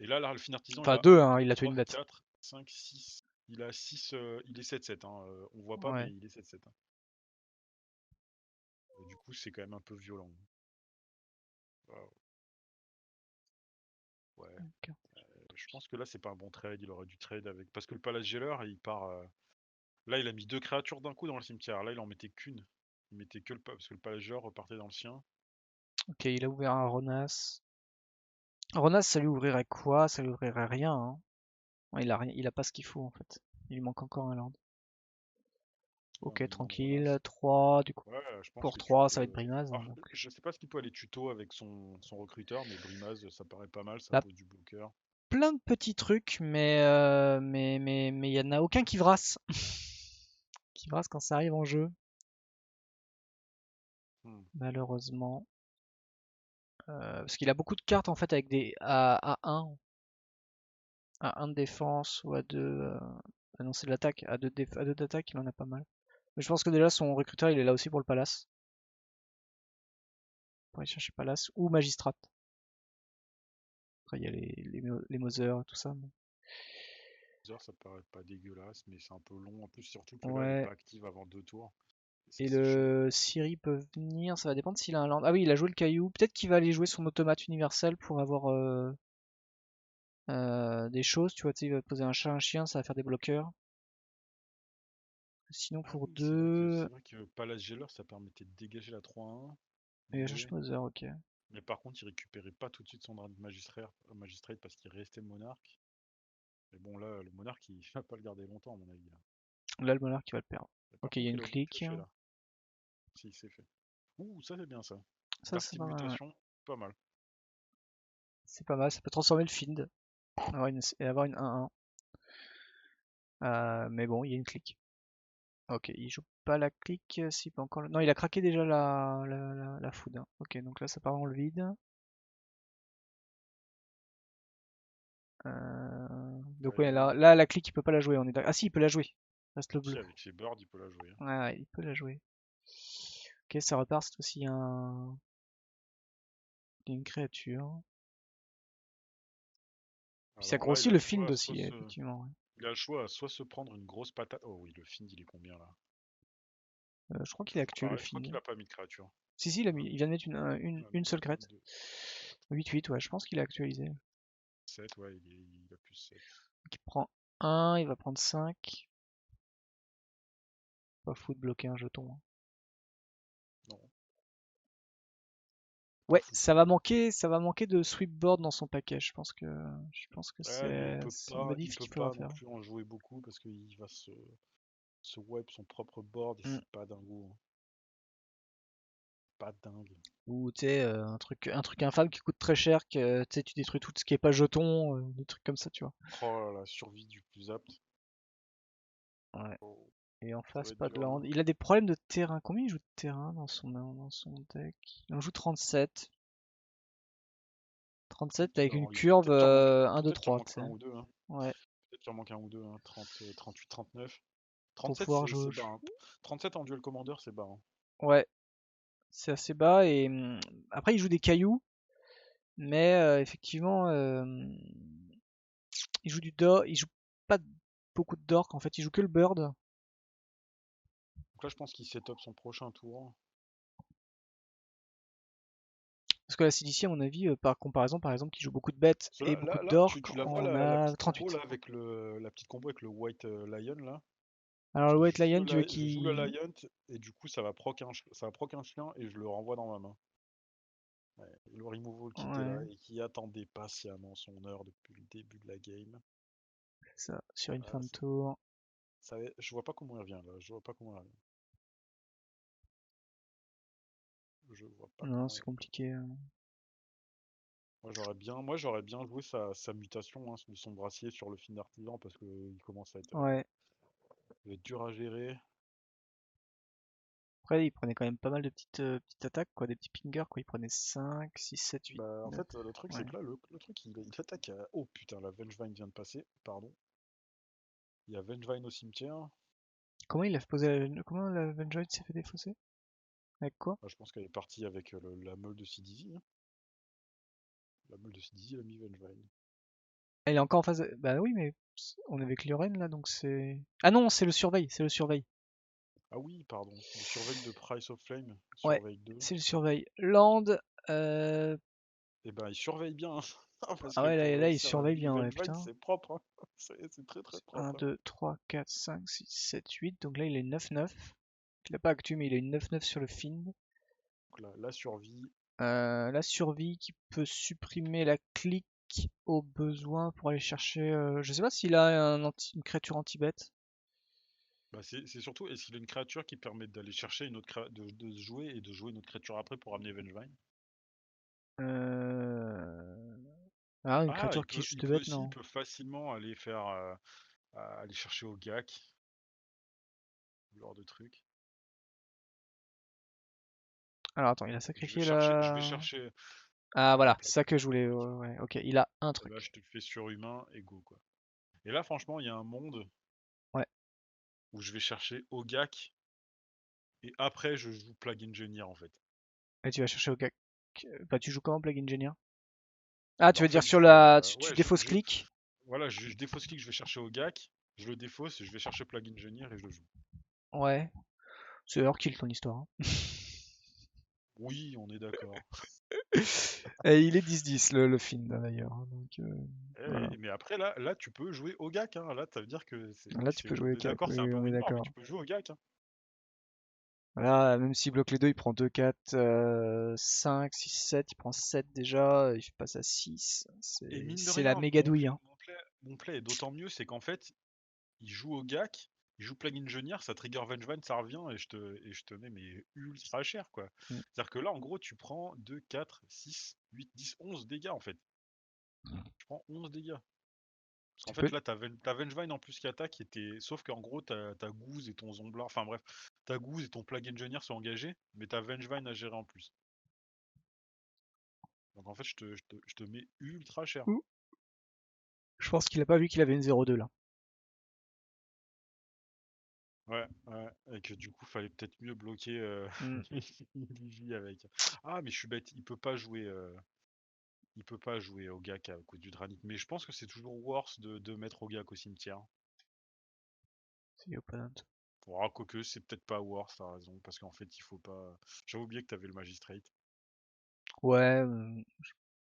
Et là, le fin d'artisan, il Enfin, a deux, un hein, 2 il a tué 3 une bête. 4 5 6 Il a 6 il est 7-7, hein. On voit pas, mais Ouais. il est 7-7, hein. Et du coup, c'est quand même un peu violent. Waouh. Ouais. Ok. Je pense que là, c'est pas un bon trade. Il aurait dû trade avec. Parce que le Palace Jailer, il part. Là, il a mis deux créatures d'un coup dans le cimetière. Là, il en mettait qu'une. Il mettait que parce que le Palace Jailer repartait dans le sien. Ok, il a ouvert un Ronas. Ronas, ça lui ouvrirait quoi? Ça lui ouvrirait rien, hein. Ouais, il a pas ce qu'il faut en fait. Il lui manque encore un land. Ouais, Ok, un énorme tranquille. menace. 3, du coup. Ouais, je pense Pour que tu 3, ça va être peux. Brimaz, hein, Alors, donc. je sais pas ce qu'il peut aller tuto avec son recruteur, mais Brimaz, ça paraît pas mal, ça Bah, pose du bloqueur. plein de petits trucs, mais il y en a aucun qui vrasse. Qui vrasse quand ça arrive en jeu, Hmm. malheureusement. Parce qu'il a beaucoup de cartes en fait avec des à 1 de défense ou à 2. Ah non, c'est de l'attaque. À 2 d'attaque, il en a pas mal. Mais je pense que déjà son recruteur il est là aussi pour le palace. Pour aller chercher palace ou magistrat. Après il y a les Mother et tout ça. Mais... 2 heures, ça paraît pas dégueulasse, mais c'est un peu long. En plus, surtout que là, elle est Ouais. pas active avant 2 tours. Et ça, Et c'est chaud. le Siri peut venir, ça va dépendre s'il a un land. Ah oui, il a joué le caillou. Peut-être qu'il va aller jouer son automate universel pour avoir des choses. Tu vois, tu sais, il va poser un chat, un chien, ça va faire des bloqueurs. Sinon Ah pour oui, c'est vrai que 2. Palace Jailer, ça permettait de dégager la 3-1. Il va chercher Mais, Mother, ok. mais par contre, il récupérait pas tout de suite son drain de magistrate parce qu'il restait monarque. Mais bon, là, le monarque, il va pas le garder longtemps, à mon avis, là. Là, le monarque qui va le perdre. Mais par Ok, il y a contre, une il a oublié de clique. piocher, là. Si, c'est fait. Ouh, ça, c'est bien, ça. Ça, Dark Team Mutation, pas mal. c'est pas mal. Ça peut transformer le field et avoir une 1-1. Mais bon, il y a une clique. Ok, il joue pas la clique. S'il peut encore. Non, il a craqué déjà la food, hein. Ok, donc là, ça part dans le vide. Donc Ouais, ouais, là, là, la clique, il peut pas la jouer. Ah si, il peut la jouer. Reste le si, bleu. avec ses birds, il peut la jouer, hein. Ouais, ouais, il peut la jouer. Ok, ça repart cette fois-ci une créature. Puis ça Alors là, il grossit a le le field choix, soit aussi, se... effectivement. Ouais. Il a le choix, soit se prendre une grosse patate. Oh oui, le Find, il est combien, là? Je crois qu'il a Toujours actué le pareil, je crois field. qu'il a pas mis de créature. Si, si, il vient de mettre une seule crête. 8-8, ouais, je pense qu'il a actualisé. 7, ouais, il a plus 7. Donc il prend 1, il va prendre 5. Pas fou de bloquer un jeton, hein. Non, pas Ouais, fou. ça va manquer de sweepboard dans son paquet. Je pense que Ouais, mais c'est une modif il peut qu'il faudra pas non faire. plus en jouer beaucoup parce qu'il va se wipe son propre board et Mm. c'est pas dingo, hein. Pas dingue. Ou tu sais, un truc infâme qui coûte très cher, que tu sais, tu détruis tout ce qui est pas jeton, des trucs comme ça, tu vois. Oh la survie du plus apte. Ouais. Oh, Et en ça face, va être pas de dur, là. land. Il a des problèmes de terrain. Combien il joue de terrain dans son deck? Il en joue 37. 37 avec une Alors, il peut curve peut-être qu'il en manque, 1, 2, peut-être qu'il en 3, tu manque sais. un ou deux, hein. Ouais, Peut-être qu'il en manque un ou deux, hein. 30, 38, 39. pour 37, pouvoir c'est jouer. bas, hein. 37 en duel commander, c'est bas, hein. Ouais, c'est assez bas. Et après, il joue des cailloux. Mais effectivement, il joue pas beaucoup de dork en fait, il joue que le bird. Donc là, je pense qu'il set up son prochain tour. Parce que la CDC, à mon avis, par comparaison, par exemple, qui joue beaucoup de bêtes Parce que et beaucoup de là, dork, tu la vois on la a petite combo 38. là avec la petite combo avec le White Lion là. Alors le White Je joue Lion, tu veux je joue le qu'il... Lion et du coup ça va proc un chien et je le renvoie dans ma main. Ouais, et le removal qui était là Ouais, et qui attendait patiemment son heure depuis le début de la game. ça, sur une Ah, fin de tour. je vois pas comment il revient là. Je vois pas comment il revient. Je vois pas Non, comment il c'est revient. compliqué, hein. Moi j'aurais bien joué sa mutation, hein, son brassier sur le fin d'artisan parce que il commence Ouais. à être dur à gérer. Après, il prenait quand même pas mal de petites attaques, quoi, des petits pingers, quoi. Il prenait 5, 6, 7, 8, Bah, en 9. fait, le truc, c'est Ouais. que là, le truc, il attaque à... Oh putain, la Vengevine vient de passer, pardon. Il y a Vengevine au cimetière. Comment la Vengeance s'est fait défausser? Avec quoi? Ah, je pense qu'elle est partie avec la meule de CDZ, hein. La meule de CDZ, elle a mis Vengevine. Elle est encore en phase. Bah oui, mais on est avec Lioren là, donc c'est. Ah non, c'est le surveil, c'est le surveil. Ah oui, pardon. Le surveil de Price of Flame, Ouais, surveille 2. c'est le surveil. Land. euh, Et ben, il surveille bien, hein. Parce Ah que ouais, pour là il réussir à surveille mille bien, ouais, Vengevine, putain. c'est propre, hein. C'est très très 1, propre, hein. 2, 3, 4, 5, 6, 7, 8. Donc là il est 9-9. Il a pas actu, mais il est 9-9 sur le find. Donc là, la survie. La survie qui peut supprimer la clique. deck au besoin pour aller chercher. Je sais pas s'il a une créature anti-bête. Bah, c'est surtout, est-ce qu'il a une créature qui permet d'aller chercher une autre de se jouer et de jouer une autre créature après pour amener Vengevine? Ah, une Ah, créature qui est il juste peut bête, aussi, il non. peut facilement aller faire, aller chercher au GAC, ce genre de truc. Alors attends, il a sacrifié Je vais la. chercher Ah la voilà, c'est plaque. ça que je voulais. Ouais, ok, il a un Et là, truc. je te fais surhumain et go, quoi. Et là, franchement, il y a un monde Ouais. où je vais chercher Ogak et après, je joue Plague Engineer en fait. Et tu vas chercher au gag. Bah, tu joues comment, Plague Engineer? Ah, tu Bah, en veux dire fait, sur la. Tu ouais, défausses clic? voilà, je défausse clic, je vais chercher Ogak, je le défausse, je vais chercher Plague Engineer et je le joue. Ouais. C'est Heurkill ton histoire, hein. Oui, on est d'accord. Et il est 10-10 le film d'ailleurs, hein, donc voilà. Mais après, là, tu peux jouer Ogak, hein. Là, ça veut dire que Là, tu peux jouer on au est gag. d'accord, Oui, c'est un oui, peu on est win war, mais d'accord. tu peux jouer Ogak, hein. Là, même s'il bloque les deux, il prend 2, 4, 5, 6, 7. Il prend 7 déjà. Il passe à 6. Et mine de C'est la rien, méga douille, hein. mon play est d'autant mieux, c'est qu'en fait, il joue au GAC, il joue Plague Engineer, ça trigger Vengevine, ça revient et je te mets mais ultra cher quoi. Mm. C'est-à-dire que là en gros tu prends 2, 4, 6, 8, 10, 11 dégâts en fait. Tu prends 11 dégâts. Parce qu'en Tu fait peux. là t'as Vengevine en plus qui attaque sauf qu'en gros t'as Goose et ton Zomblar, enfin bref, ta Goose et ton Plague Engineer sont engagés, mais t'as Vengevine à gérer en plus. Donc en fait je te mets ultra cher. Ouh. Je pense qu'il a pas vu qu'il avait une 0-2 là. Ouais, ouais, et que du coup fallait peut-être mieux bloquer Mm. Lily avec. Ah mais je suis bête, il peut pas jouer au GAC à cause du Dranit. Mais je pense que c'est toujours worse de mettre au GAC au cimetière. C'est opponent. Pour quoique c'est peut-être pas worse, t'as raison, parce qu'en fait il faut pas. J'avais oublié que t'avais le Magistrate. Ouais.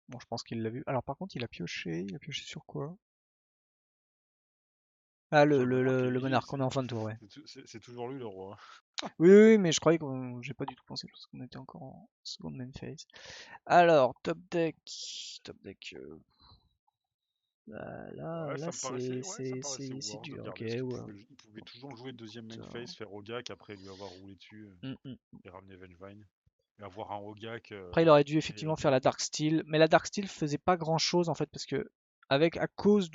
Bon, je pense qu'il l'a vu. Alors par contre, il a pioché. Il a pioché sur quoi? Ah, Sur le monarque, le monarque. On est en fin de tour, ouais. c'est toujours lui le roi. Oui, oui, oui, mais je croyais qu'on. J'ai pas du tout pensé parce qu'on était encore en seconde main phase. Alors, top deck. Top deck. Bah, Ouais, là ça me paraissait c'est worse de dur. Ok, garder, parce ouais. il pouvait toujours jouer deuxième main Putain. phase, faire au GAC après lui avoir roulé dessus et ramener Vengevine. Et avoir un Ogak Après, il aurait dû et la effectivement faire la double. Dark Steel, mais la Dark Steel faisait pas grand chose en fait parce que à cause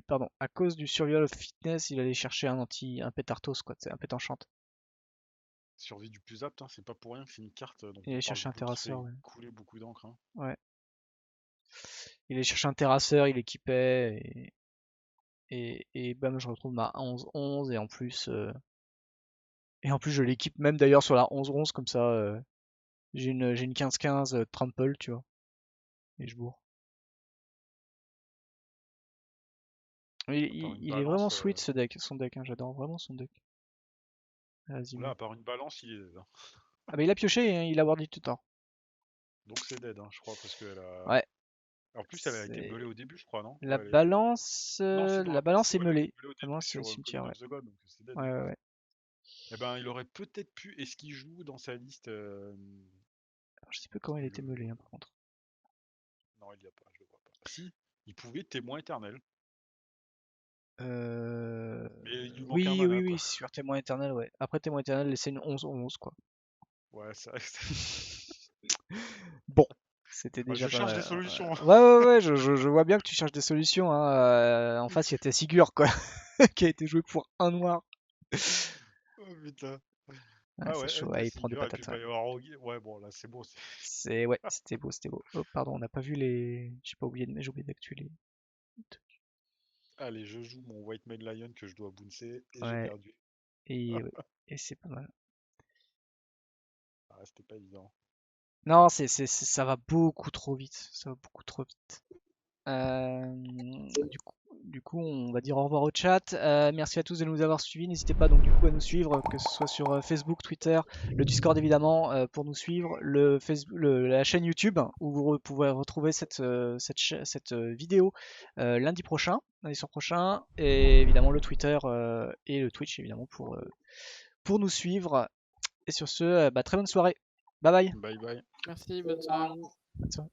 pardon, à cause du Survival of Fitness, il allait chercher un pétartos quoi, c'est un pétanchant. Survie du plus apte, hein, c'est pas pour rien que c'est une carte dont Il on allait parle chercher un beaucoup qui terrasseur, fait ouais. couler beaucoup d'encre, hein. Ouais. Il allait chercher un terrasseur, il équipait et bam, je retrouve ma 11-11 et en plus je l'équipe même d'ailleurs sur la 11-11 comme ça j'ai une 15-15 trample, tu vois. Et je bourre. À part une Il est vraiment balance, sweet ce deck, son deck, hein, j'adore vraiment son deck. là, Asimov. à part une balance, il est dead, hein. Ah bah il a pioché, hein, il a wardé tout le temps. Donc c'est dead, hein, je crois, parce qu'elle a. Ouais, En plus, elle a été c'est meulée au début, je crois, non? Ouais, non, si, dans la balance est elle a été meulée. meulée au La début balance c'est le sur cimetière, Coven ouais. of the God, donc c'est dead, Ouais, hein. ouais, ouais. Eh ben, il aurait peut-être pu. Est-ce qu'il joue dans sa liste Alors, je sais pas comment il a été meulé, le. hein, par contre. Non, il y a pas, je le vois pas. Si, il pouvait témoin éternel, Euh... mais il lui manque un Oui, oui, mana, oui, quoi. sur Témoin Éternel, ouais. Après Témoin Éternel, laissez une 11-11, quoi. Ouais, c'est vrai que Bon, c'était Ouais, déjà je pas cherche des mal. solutions. Ouais, ouais, ouais, je vois bien que tu cherches des solutions, hein. En face, il y a ta Sigur, quoi, qui a été joué pour un noir. Oh putain. Ouais, Ah c'est ouais, chaud, ta ouais, il prend des Sigur, et puis patates, il va ouais. y avoir Rogue. Ouais, bon, là, c'est bon. C'est, ouais, c'était beau, c'était beau. Oh, pardon, on n'a pas vu les. J'ai pas oublié de, j'ai oublié d'actualiser les trucs. Allez, je joue mon White Mane Lion que je dois bouncer et j'ai Ouais, perdu. ouais, et c'est pas mal. Ah, c'était pas évident. Non, ça va beaucoup trop vite. Ça va beaucoup trop vite. Du coup, on va dire au revoir au chat. Merci à tous de nous avoir suivis. N'hésitez pas donc du coup à nous suivre, que ce soit sur Facebook, Twitter, le Discord évidemment pour nous suivre, la chaîne YouTube où vous pouvez retrouver cette vidéo lundi soir prochain, et évidemment le Twitter et le Twitch évidemment pour nous suivre. Et sur ce, bah, très bonne soirée. Bye bye. Bye bye. Merci, bonne soirée à vous. Bonne soirée.